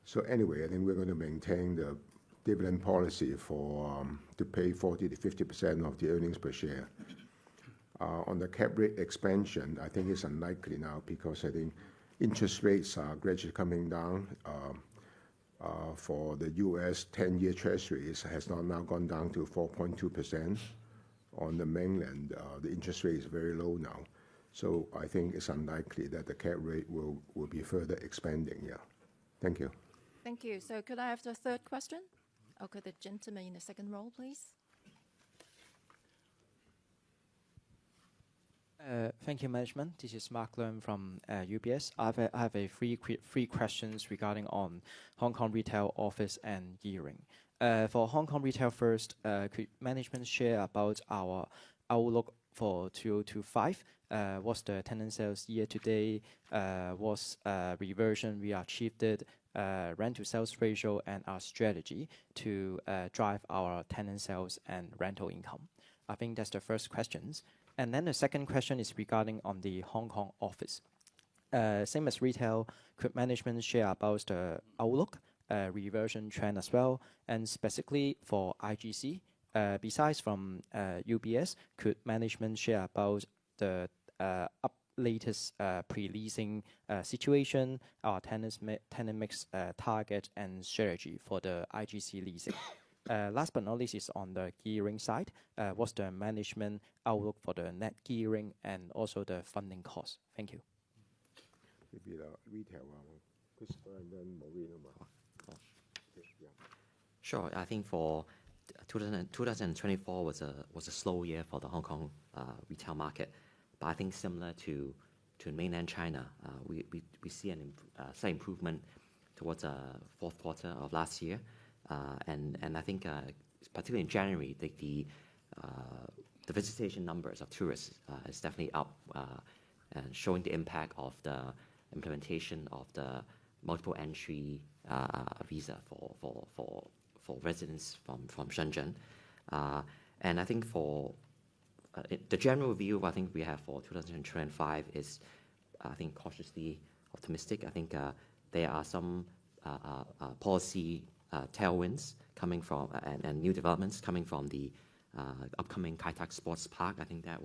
So anyway, I think we're going to maintain the dividend policy for to pay 40 to 50% of the earnings per share. On the cap rate expansion, I think it's unlikely now because I think interest rates are gradually coming down. For the U.S. 10-year Treasuries has now gone down to 4.2%. On the mainland, the interest rate is very low now. So I think it's unlikely that the cap rate will be further expanding, yeah. Thank you. Thank you. So could I have the third question? Okay, the gentleman in the second row, please. Thank you, management. This is Mark Leung from UBS. I have three questions regarding on Hong Kong retail, office, and gearing. For Hong Kong retail first, could management share about our outlook for 2025? What's the tenant sales year to date? What's reversion we achieved? Rent to sales ratio and our strategy to drive our tenant sales and rental income. I think that's the first questions. And then the second question is regarding on the Hong Kong office. Same as retail, could management share about the outlook, reversion trend as well, and specifically for IGC, besides from UBS, could management share about the latest pre-leasing situation, our tenant mix target and strategy for the IGC leasing? Last but not least is on the gearing side. What's the management outlook for the net gearing and also the funding cost? Thank you. Maybe the retail, Christopher, and then Maureen. Sure. I think for 2024 was a slow year for the Hong Kong retail market, but I think similar to mainland China, we see a slight improvement towards the fourth quarter of last year. And I think, particularly in January, the visitation numbers of tourists is definitely up, and showing the impact of the implementation of the multiple entry visa for residents from Shenzhen. And I think for the general view, I think we have for 2025 is, I think, cautiously optimistic. I think there are some policy tailwinds coming from and new developments coming from the upcoming Kai Tak Sports Park. I think that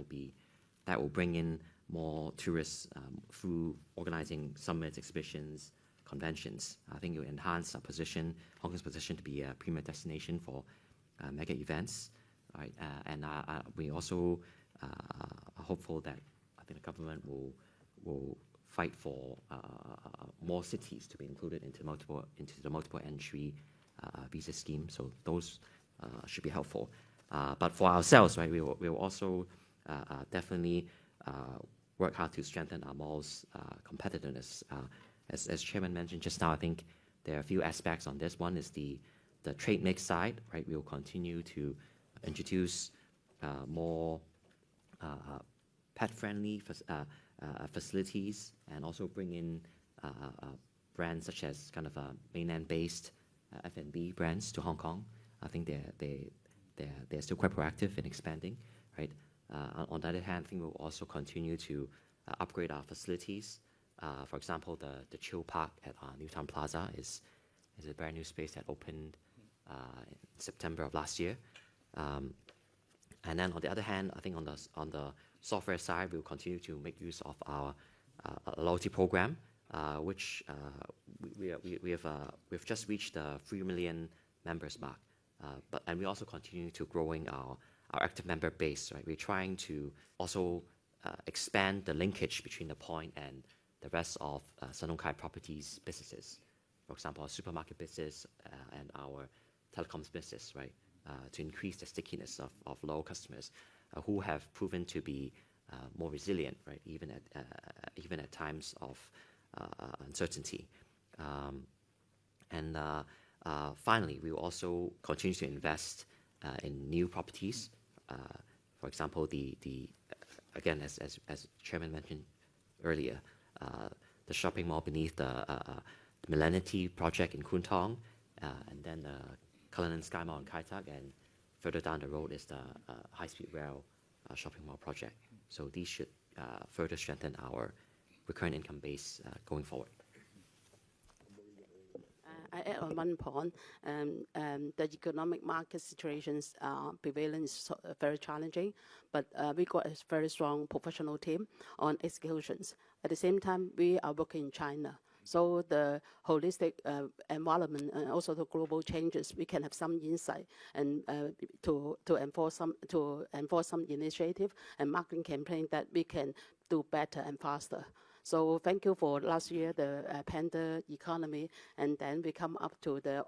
will bring in more tourists through organizing summits, exhibitions, conventions. I think it will enhance our position, Hong Kong's position to be a premier destination for mega events. Right? And we also are hopeful that I think the government will fight for more cities to be included into the multiple entry visa scheme. So those should be helpful. But for ourselves, right, we will also definitely work hard to strengthen our malls' competitiveness. As Chairman mentioned just now, I think there are a few aspects on this. One is the trade mix side, right? We will continue to introduce more pet-friendly facilities and also bring in brands such as kind of mainland-based F&B brands to Hong Kong. I think they're still quite proactive in expanding, right? On the other hand, I think we'll also continue to upgrade our facilities. For example, the Chill Park at Newtown Plaza is a brand new space that opened in September of last year. And then on the other hand, I think on the software side, we'll continue to make use of our a loyalty program, which we've just reached the 3 million members mark. And we also continue to growing our active member base, right? We're trying to also expand the linkage between the point and the rest of Sun Hung Kai Properties businesses. For example, our supermarket business and our telecoms business, right? To increase the stickiness of loyal customers who have proven to be more resilient, right? Even at times of uncertainty. Finally, we will also continue to invest in new properties. For example, again, as Chairman mentioned earlier, the shopping mall beneath the Millennium project in Kwun Tong, and then the Cullinan Sky Mall in Kai Tak, and further down the road is the high-speed rail shopping mall project. So these should further strengthen our recurrent income base going forward. I add on one point, the economic market situations prevailing is very challenging, but we got a very strong professional team on executions. At the same time, we are working in China. So the holistic environment and also the global changes, we can have some insight and to enforce some initiative and marketing campaign that we can do better and faster. So thank you for last year, the Panda economy, and then we come up to the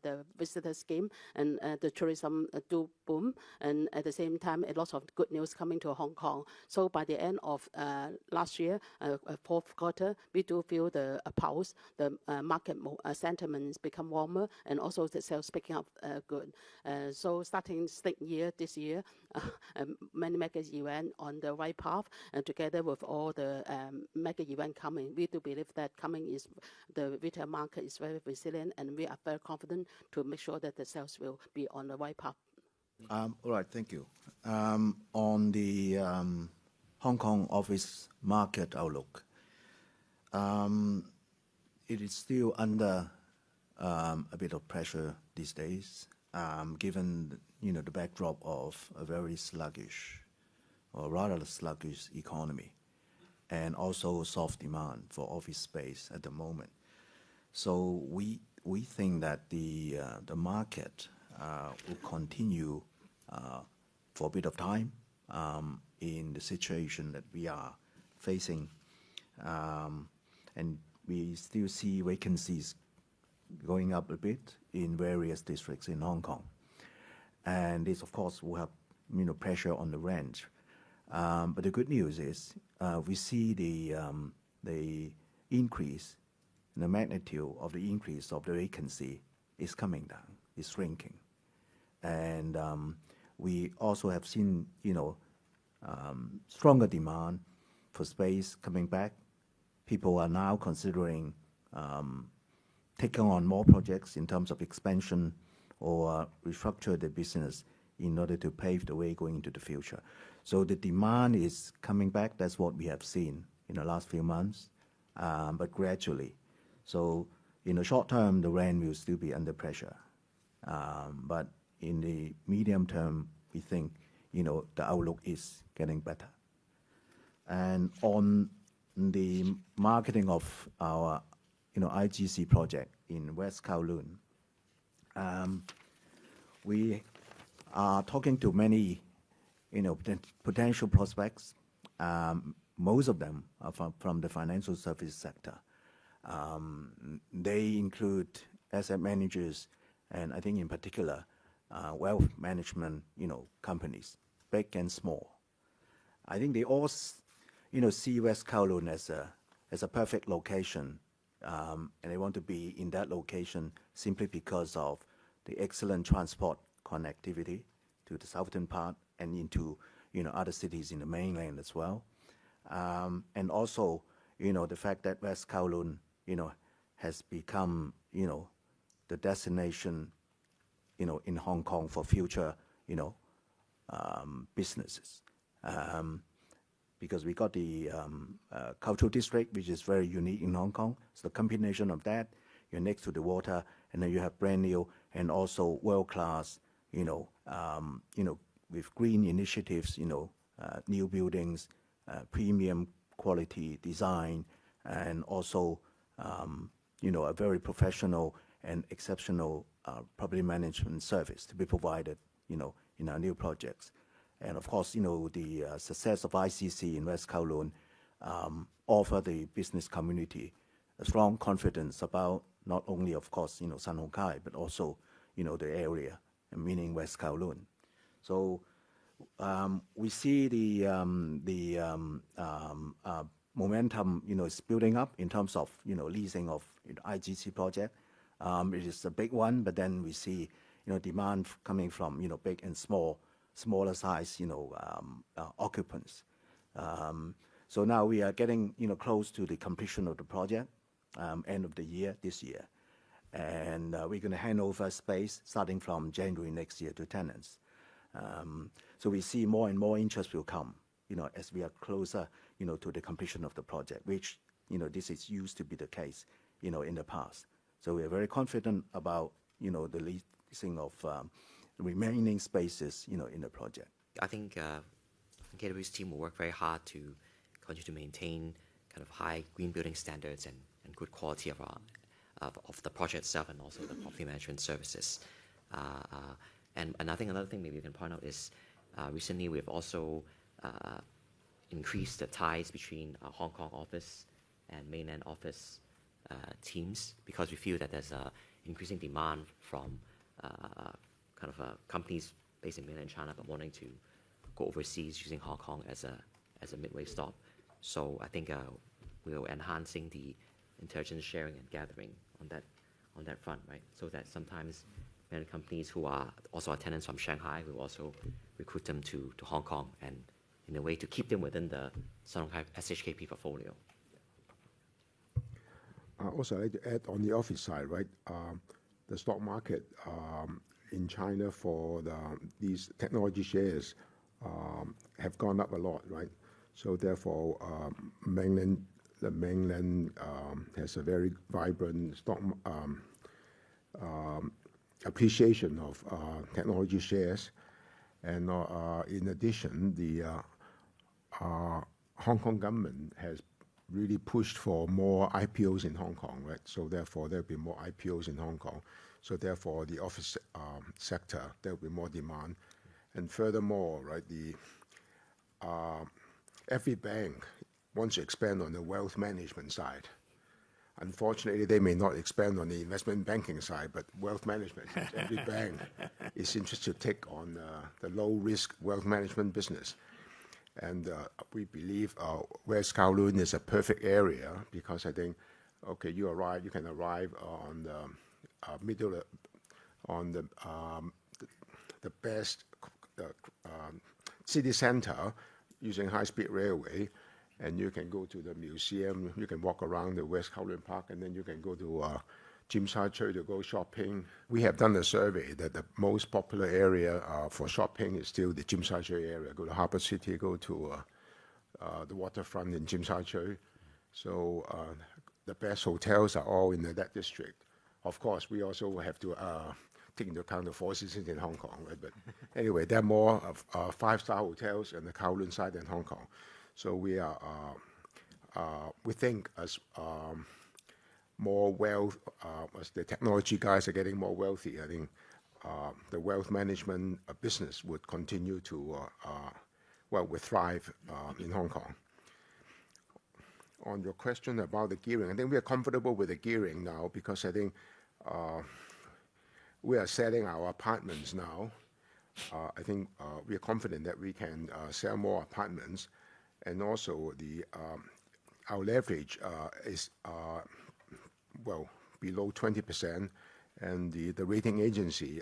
the visitor scheme, and the tourism do boom, and at the same time, a lot of good news coming to Hong Kong. So by the end of last year, fourth quarter, we do feel the pulse, the market sentiments become warmer, and also the sales picking up good. So starting this year, many mega events on the right path, and together with all the mega event coming, we do believe that the retail market is very resilient, and we are very confident to make sure that the sales will be on the right path. All right, thank you. On the Hong Kong office market outlook, it is still under a bit of pressure these days, given the backdrop of a very sluggish, or rather sluggish economy, and also soft demand for office space at the moment. So we think that the market will continue for a bit of time in the situation that we are facing, and we still see vacancies going up a bit in various districts in Hong Kong, and this of course will have pressure on the rent. But the good news is we see the increase, the magnitude of the increase of the vacancy is coming down, is shrinking, and we also have seen stronger demand for space coming back. People are now considering taking on more projects in terms of expansion or restructure the business in order to pave the way going into the future. So the demand is coming back. That's what we have seen in the last few months, but gradually. So in the short term, the rent will still be under pressure. But in the medium term, we think, the outlook is getting better. And on the marketing of our, IGC project in West Kowloon, we are talking to many, potential prospects. Most of them are from the financial service sector. They include asset managers, and I think in particular, wealth management, companies, big and small. I think they all, see West Kowloon as a perfect location, and they want to be in that location simply because of the excellent transport connectivity to the southern part and into, other cities in the mainland as well. And also, the fact that West Kowloon, has become, the destination, in Hong Kong for future, businesses. Because we got the cultural district, which is very unique in Hong Kong. So the combination of that, you're next to the water, and then you have brand new and also world-class, with green initiatives, new buildings, premium quality design, and also, a very professional and exceptional property management service to be provided, in our new projects. And of course, the success of ICC in West Kowloon offer the business community a strong confidence about not only, of course, Sun Hung Kai, but also, the area, meaning West Kowloon. So we see the momentum, is building up in terms of, leasing of IGC project. It is a big one, but then we see, demand coming from, big and smaller size, occupants. So now we are getting, close to the completion of the project, end of the year, this year. And we're going to hand over space starting from January next year to tenants. So we see more and more interest will come, as we are closer, to the completion of the project, which, this is used to be the case, in the past. So we are very confident about, the leasing of remaining spaces, in the project. I think KW's team will work very hard to continue to maintain kind of high green building standards and good quality of the project itself and also the property management services. And I think another thing maybe you can point out is recently we've also increased the ties between our Hong Kong office and mainland office teams, because we feel that there's increasing demand from companies based in mainland China but wanting to go overseas using Hong Kong as a midway stop. So I think we're enhancing the intelligence sharing and gathering on that front, right? So that sometimes many companies who are also our tenants from Shanghai, we will also recruit them to Hong Kong, and in a way to keep them within the Sun Hung Kai SHKP portfolio. Also, I'd like to add on the office side, right? The stock market in China for these technology shares have gone up a lot, right? So therefore, the mainland has a very vibrant stock appreciation of technology shares, and in addition, the Hong Kong government has really pushed for more IPOs in Hong Kong, right? So therefore, there'll be more IPOs in Hong Kong. So therefore, the office sector, there'll be more demand. And furthermore, right, every bank wants to expand on the wealth management side. Unfortunately, they may not expand on the investment banking side, but wealth management, every bank is interested to take on the low-risk wealth management business. And we believe West Kowloon is a perfect area, because I think, okay, you can arrive on the the best city center using high-speed railway, and you can go to the museum, you can walk around the West Kowloon Park, and then you can go to Tsim Sha Tsui to go shopping. We have done a survey that the most popular area for shopping is still the Tsim Sha Tsui area. Go to Harbour City, go to the waterfront in Tsim Sha Tsui. So the best hotels are all in that district. Of course, we also have to take into account the Four Seasons in Hong Kong, right? But anyway, there are more five-star hotels on the Kowloon side than Hong Kong. So we think as more wealth, as the technology guys are getting more wealthy, I think the wealth management business would continue to, would thrive in Hong Kong. On your question about the gearing, I think we are comfortable with the gearing now, because I think we are selling our apartments now. I think we are confident that we can sell more apartments, and also our leverage is below 20%, and the rating agency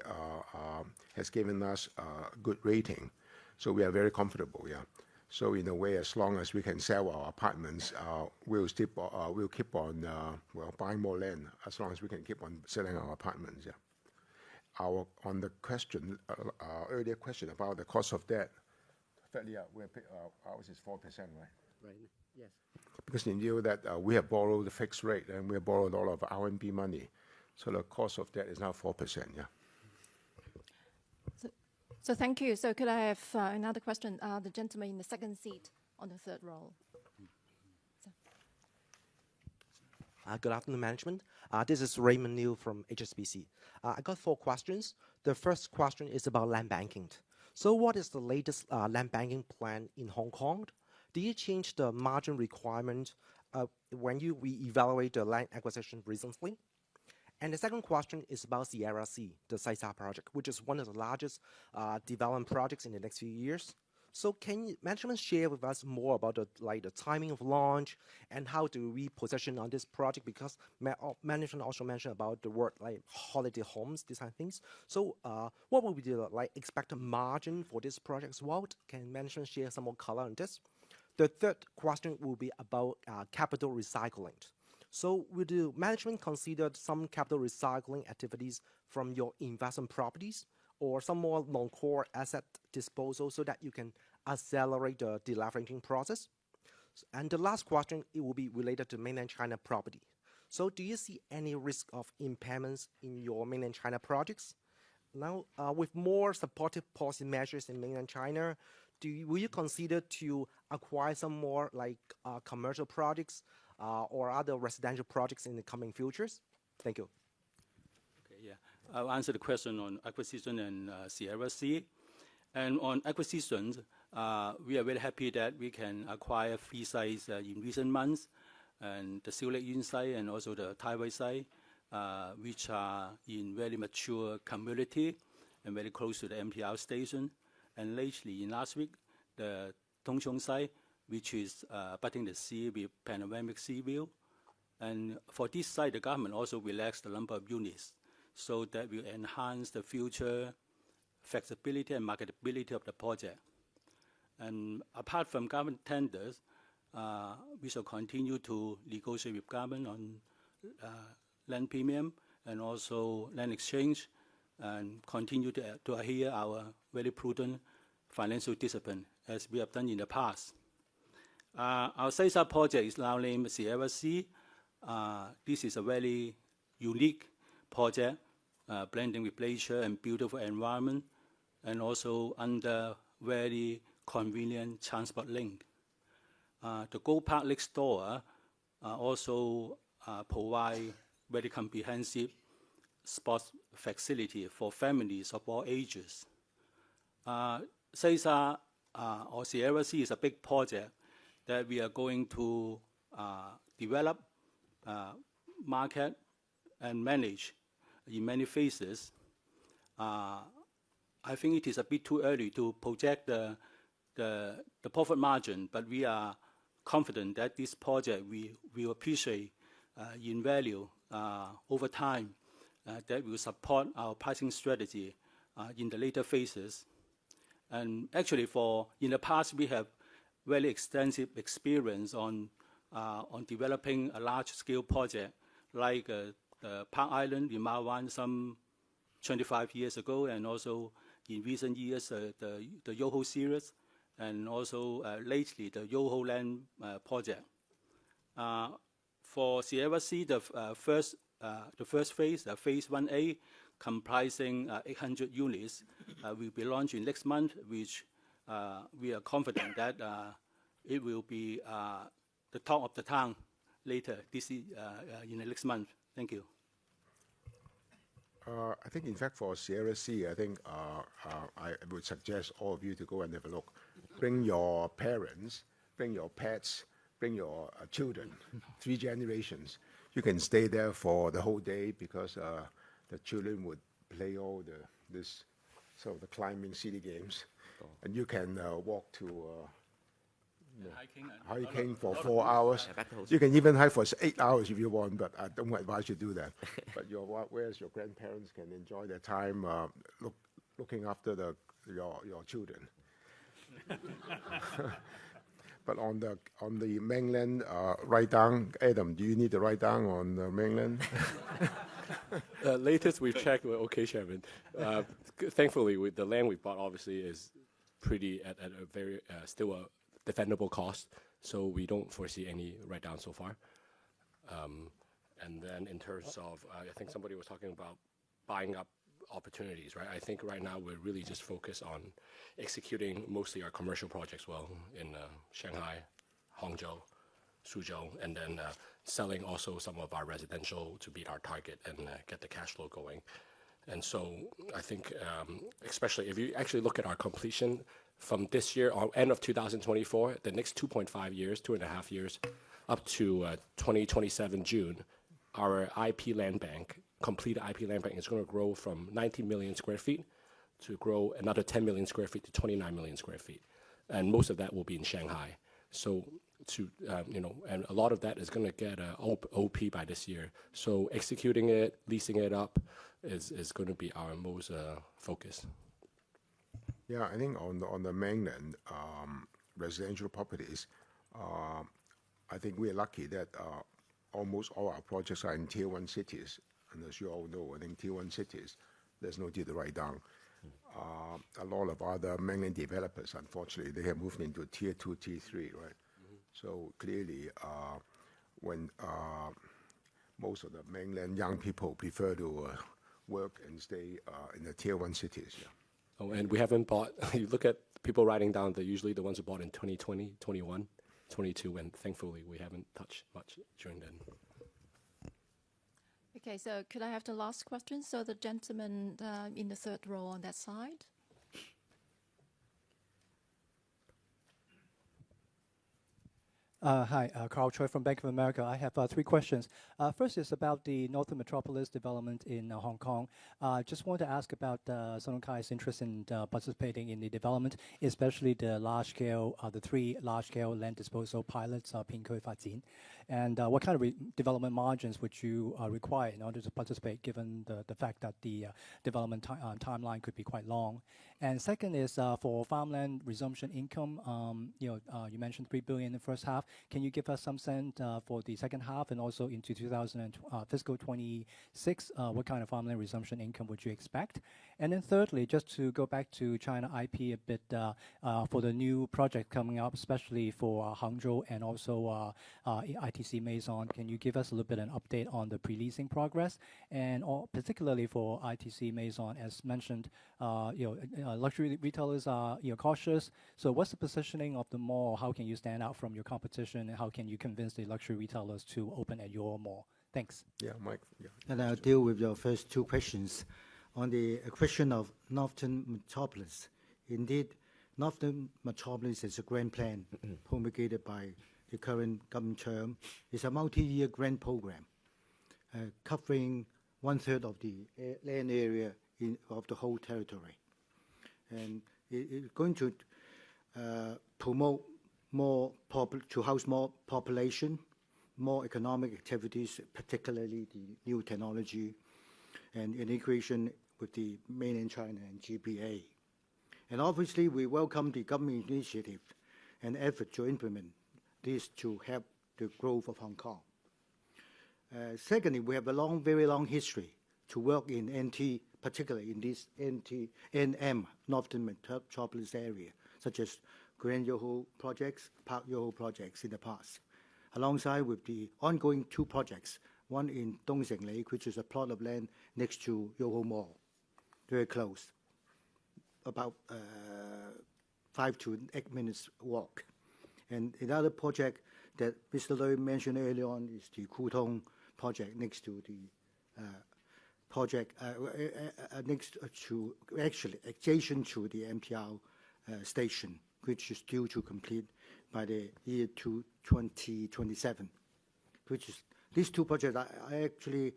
has given us a good rating, so we are very comfortable. Yeah. So in a way, as long as we can sell our apartments, we'll keep on buying more land, as long as we can keep on selling our apartments. Yeah. On the question, earlier question about the cost of debt, ours is 4%, right? Right. Yes. Because in view that we have borrowed the fixed rate, and we have borrowed all of RMB money, so the cost of debt is now 4%. Yeah. So thank you. So could I have another question? The gentleman in the second seat on the third row. Good afternoon, management. This is Raymond Liu from HSBC. I got 4 questions. The first question is about land banking. So what is the latest land banking plan in Hong Kong? Do you change the margin requirement when we evaluate the land acquisition recently? And the second question is about Sierra Sea, the Saisa project, which is one of the largest development projects in the next few years. So can management share with us more about the timing of launch and how do we position on this project? Because management also mentioned about the word like holiday homes, these kind of things. So what would be the expected margin for this project as well? Can management share some more color on this? The third question will be about capital recycling. So would the management consider some capital recycling activities from your investment properties or some more non-core asset disposal so that you can accelerate the deleveraging process? And the last question, it will be related to mainland China property. So do you see any risk of impairments in your mainland China projects? Now, with more supportive policy measures in mainland China, will you consider to acquire some more commercial projects or other residential projects in the coming futures? Thank you. Okay, yeah. I'll answer the question on acquisition and Sierra Sea. And on acquisitions, we are very happy that we can acquire 3 sites in recent months, and the Siu Lek Yuen site and also the Tai Wai site, which are in very mature community and very close to the MTR station. And lately, in last week, the Tung Chung site, which is abutting the sea with panoramic sea view. And for this site, the government also relaxed the number of units so that will enhance the future flexibility and marketability of the project. And apart from government tenders, we shall continue to negotiate with government on land premium and also land exchange and continue to adhere our very prudent financial discipline as we have done in the past. Our Saisa project is now named Sierra Sea. This is a very unique project, blending with nature and beautiful environment, and also under very convenient transport link. The Gold Park next door also provide very comprehensive sports facility for families of all ages. Saisa or Sierra Sea is a big project that we are going to develop, market, and manage in many phases. I think it is a bit too early to project the profit margin, but we are confident that this project will appreciate in value over time, that will support our pricing strategy in the later phases. And actually, in the past, we have very extensive experience on developing a large-scale project like the Park Island in Ma Wan some 25 years ago, and also in recent years the Yoho series, and also lately the Yoho Land project. For Sierra Sea, the first phase, phase 1A, comprising 800 units, will be launched in next month, which we are confident that it will be the talk of the town later in the next month. Thank you. I think, in fact, for Sierra Sea, I think I would suggest all of you to go and have a look. Bring your parents, bring your pets, bring your children, 3 generations. You can stay there for the whole day because the children would play all the climbing city games, and you can walk to hiking for 4 hours. You can even hike for 8 hours if you want, but I don't advise you to do that. But whereas your grandparents can enjoy their time looking after your children. But on the mainland, write down, Adam, do you need to write down on the mainland? Latest we checked, we're okay, Chairman. Thankfully, with the land we bought, obviously, is pretty at a very still a defendable cost, so we don't foresee any write-down so far. And then in terms of, I think somebody was talking about buying up opportunities, right? I think right now we're really just focused on executing mostly our commercial projects well in Shanghai, Hangzhou, Suzhou, and then selling also some of our residential to beat our target and get the cash flow going. And so I think, especially if you actually look at our completion from this year, or end of 2024, the next 2.5 years, 2.5 years, up to 2027 June, our IP land bank, completed IP land bank, is going to grow from 19 million square feet to grow another 10 million square feet to 29 million square feet. And most of that will be in Shanghai. So and a lot of that is going to get OP by this year. So executing it, leasing it up is going to be our most focus. Yeah, I think on the mainland residential properties, I think we're lucky that almost all our projects are in Tier 1 cities. And as you all know, I think Tier 1 cities, there's no need to write down. A lot of other mainland developers, unfortunately, they have moved into Tier 2, Tier 3, right? So clearly, when most of the mainland young people prefer to work and stay in the Tier 1 cities. Yeah. Oh, and we haven't bought, you look at people writing down, they're usually the ones who bought in 2020, 21, 22, and thankfully we haven't touched much during then. Okay, so could I have the last question? So the gentleman in the third row on that side. Hi, Carl Choi from Bank of America. I have 3 questions. First is about the Northern Metropolis development in Hong Kong. Just want to ask about Sun Hung Kai's interest in participating in the development, especially the large-scale, the 3 large-scale land disposal pilots, Ping Koi Fatin. And what kind of development margins would you require in order to participate, given the fact that the development timeline could be quite long? And second is for farmland resumption income. You mentioned 3 billion in the first half. Can you give us some sense for the second half and also into fiscal 26? What kind of farmland resumption income would you expect? And then thirdly, just to go back to China IP a bit, for the new project coming up, especially for Hangzhou and also ITC Maison, can you give us a little bit an update on the pre-leasing progress? And particularly for ITC Maison, as mentioned, luxury retailers are cautious. So what's the positioning of the mall? How can you stand out from your competition? And how can you convince the luxury retailers to open at your mall? Thanks. Yeah, Mike. Yeah. And I'll deal with your first 2 questions. On the question of Northern Metropolis, indeed, Northern Metropolis is a grand plan promulgated by the current government term. It's a multi-year grant program covering 1/3 of the land area of the whole territory. And it's going to promote to house more population, more economic activities, particularly the new technology and integration with the mainland China and GBA. And obviously, we welcome the government initiative and effort to implement this to help the growth of Hong Kong. Secondly, we have a very long history to work in NT, particularly in this NM, Northern Metropolis area, such as Grand Yoho projects, Park Yoho projects in the past, alongside with the ongoing 2 projects, one in Dongxing Lei, which is a plot of land next to Yoho Mall, very close, about 5 to 8 minutes walk. And another project that Mr. Lui mentioned earlier on is the Kutong project next to the actually adjacent to the MTR station, which is due to complete by the year 2027. These 2 projects are actually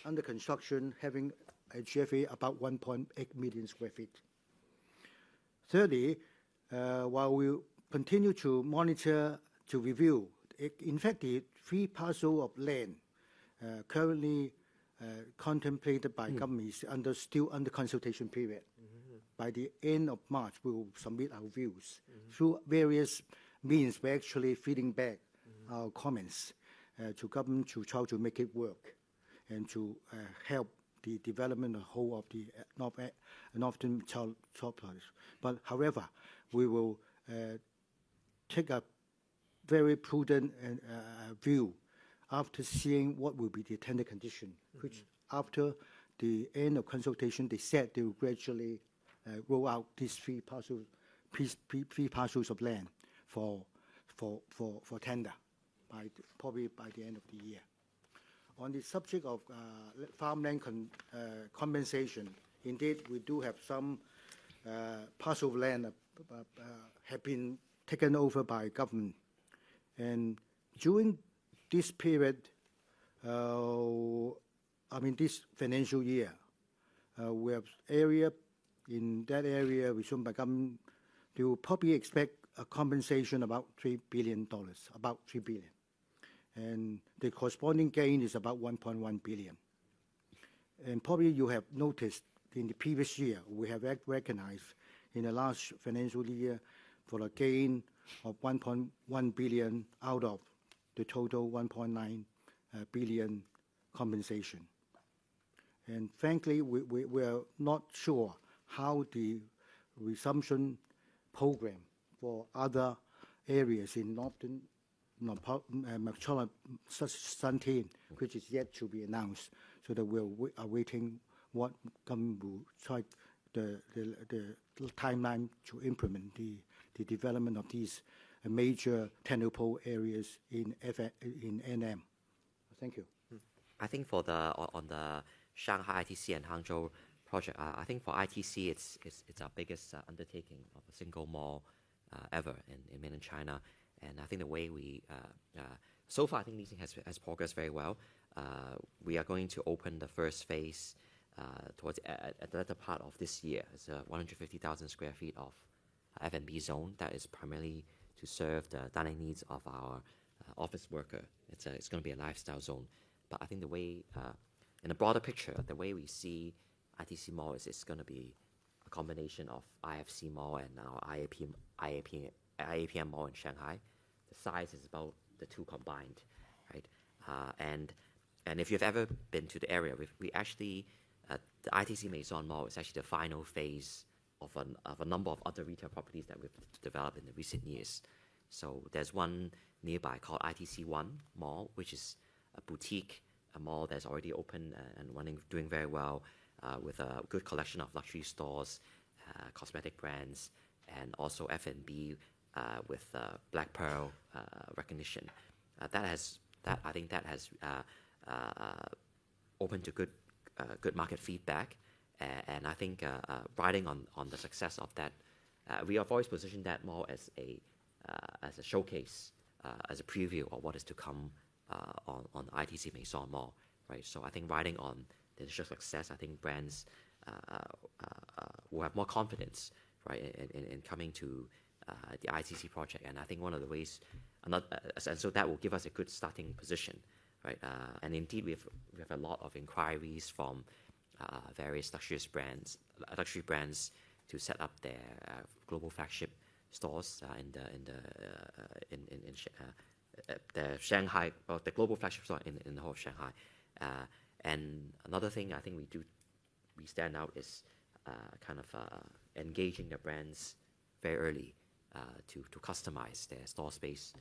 under construction, having a GFA about 1.8 million square feet. Thirdly, while we continue to monitor, to review, in fact, the 3 parcels of land currently contemplated by government is still under consultation period. By the end of March, we will submit our views. Through various means, we're actually feeding back our comments to government to try to make it work and to help the development of the whole of the Northern Metropolis. But however, we will take a very prudent view after seeing what will be the tender condition, which after the end of consultation, they said they will gradually roll out these 3 parcels of land for tender. probably by the end of the year. On the subject of farmland compensation, indeed, we do have some parcel of land have been taken over by government. And during this period, this financial year, we have area in that area resumed by government. They will probably expect a compensation about $3 billion, about $3 billion. And the corresponding gain is about 1.1 billion. And probably you have noticed in the previous year, we have recognized in the last financial year for a gain of 1.1 billion out of the total 1.9 billion compensation. And frankly, we are not sure how the resumption program for other areas in Northern Metropolitan, which is yet to be announced, so that we're awaiting what government will try the timeline to implement the development of these major tentpole areas in NM. Thank you. I think for on the Shanghai ITC and Hangzhou project, I think for ITC it's our biggest undertaking of a single mall ever in mainland China, and I think the way we so far I think leasing has progressed very well. We are going to open the first phase towards at the latter part of this year. It's a 150,000 square feet of F&B zone that is primarily to serve the dining needs of our office worker. It's going to be a lifestyle zone. But I think the way, in a broader picture, the way we see ITC Mall is it's going to be a combination of IFC Mall and our IAPM Mall in Shanghai. The size is about the two combined, right? And if you've ever been to the area, we actually, the ITC Maison Mall is actually the final phase of a number of other retail properties that we've developed in the recent years. So there's one nearby called ITC One Mall, which is a boutique, a mall that's already open and doing very well, with a good collection of luxury stores, cosmetic brands, and also F&B with Black Pearl recognition. I think that has opened to good market feedback, and I think riding on the success of that, we have always positioned that mall as a showcase, as a preview of what is to come on ITC Maison Mall, right? So I think riding on the initial success, I think brands will have more confidence, right, in coming to the ITC project. And I think one of the ways, and so that will give us a good starting position, right? And indeed, we have a lot of inquiries from various luxury brands to set up their global flagship stores in the Shanghai, or the global flagship store in the whole of Shanghai. And another thing I think we stand out is kind of engaging the brands very early to customize their store space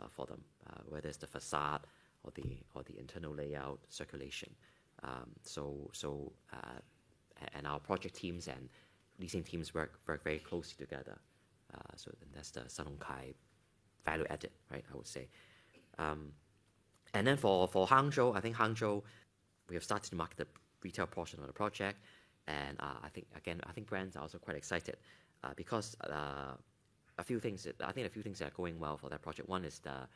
for them, whether it's the facade or the internal layout, circulation. And our project teams and leasing teams work very closely together. So that's the Sun Hung Kai value added, right, I would say. And then for Hangzhou, I think Hangzhou, we have started to market the retail portion of the project. And I think brands are also quite excited because a few things that are going well for that project. One is the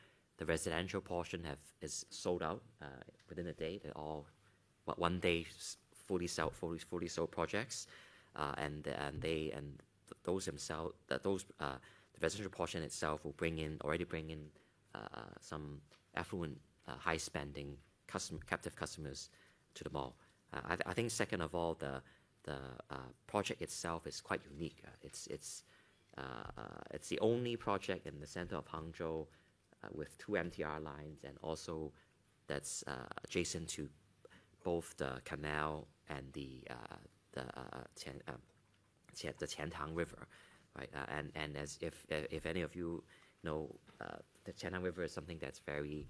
residential portion is sold out within a day. They're all one day fully sold projects, and those themselves, the residential portion itself will already bring in some affluent, high spending captive customers to the mall. I think second of all, the project itself is quite unique. It's the only project in the center of Hangzhou with two MTR lines, and also that's adjacent to both the canal and the Qiantang River, right? And as if any of you know, the Qiantang River is something that's very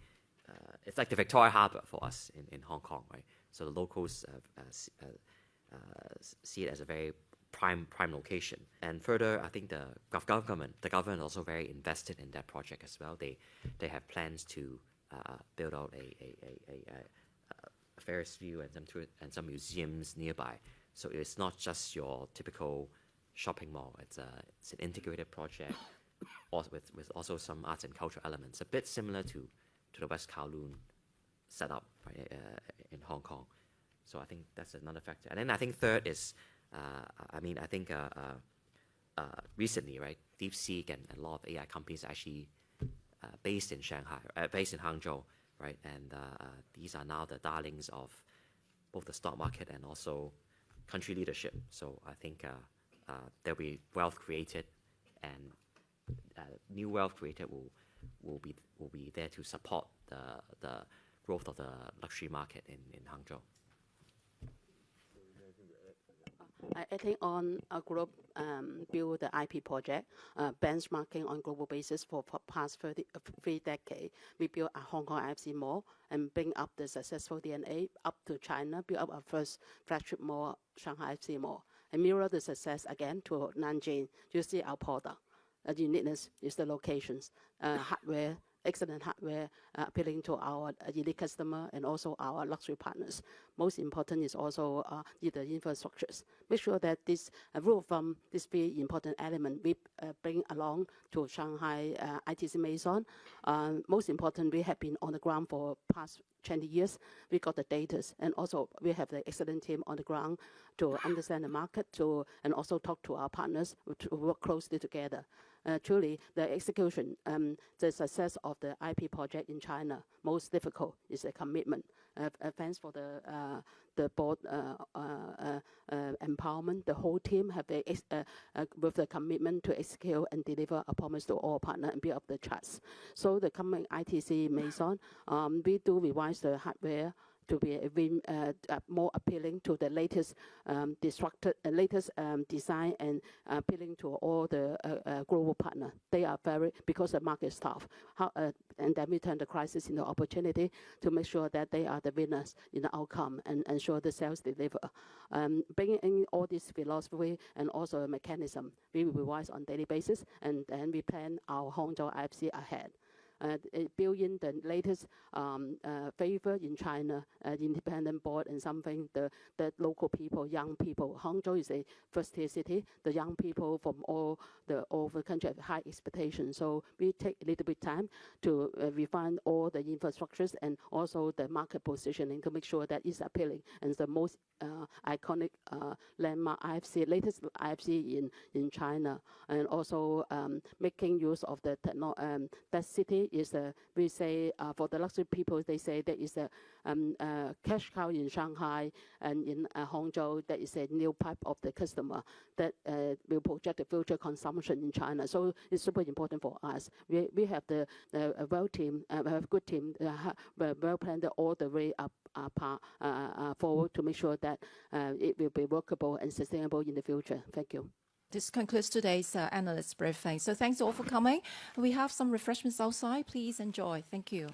it's like the Victoria Harbour for us in Hong Kong, right? So the locals see it as a very prime location. And further, I think the government is also very invested in that project as well. They have plans to build out a Ferris wheel and some museums nearby. So it's not just your typical shopping mall. It's an integrated project, also with also some arts and culture elements, a bit similar to the West Kowloon setup in Hong Kong. So I think that's another factor. And then I think third is, recently, right, DeepSeek and a lot of AI companies are actually based in Shanghai, based in Hangzhou, right? And these are now the darlings of both the stock market and also country leadership. So I think there'll be wealth created, and new wealth created will be there to support the growth of the luxury market in Hangzhou. I think on a group build the IP project, benchmarking on global basis for past 3 decades. We built a Hong Kong IFC mall and bring up the successful DNA up to China, build up our first flagship mall, Shanghai IFC mall, and mirror the success again to Nanjing. You see our product. The uniqueness is the locations, hardware, excellent hardware, appealing to our elite customer and also our luxury partners. Most important is also the infrastructures. Make sure that this rule of thumb, this very important element, we bring along to Shanghai ITC Maison. Most important, we have been on the ground for past 20 years. We got the data, and also we have the excellent team on the ground to understand the market, and also talk to our partners to work closely together. Truly, the execution, the success of the IP project in China, most difficult is the commitment. Thanks for the board empowerment. The whole team have with the commitment to execute and deliver a promise to all partners and build up the trust. So the coming ITC Maison, we do revise the hardware to be more appealing to the latest design and appealing to all the global partners. They are because the market is tough. And then we turn the crisis into opportunity to make sure that they are the winners in the outcome and ensure the sales deliver. Bringing in all this philosophy and also a mechanism, we revise on daily basis, and then we plan our Hangzhou IFC ahead. Build in the latest favor in China, independent board and something, the local people, young people. Hangzhou is a first-tier city. The young people from all over the country have high expectations. So we take a little bit time to refine all the infrastructures and also the market positioning to make sure that it's appealing and the most iconic landmark IFC, latest IFC in China, and also making use of the that city is we say for the luxury people, they say there is a cash cow in Shanghai and in Hangzhou. That is a new type of the customer that will project the future consumption in China. So it's super important for us. We have the well team, we have good team, well planned all the way up forward to make sure that it will be workable and sustainable in the future. Thank you. This concludes today's analyst briefing. So thanks all for coming. We have some refreshments outside. Please enjoy. Thank you.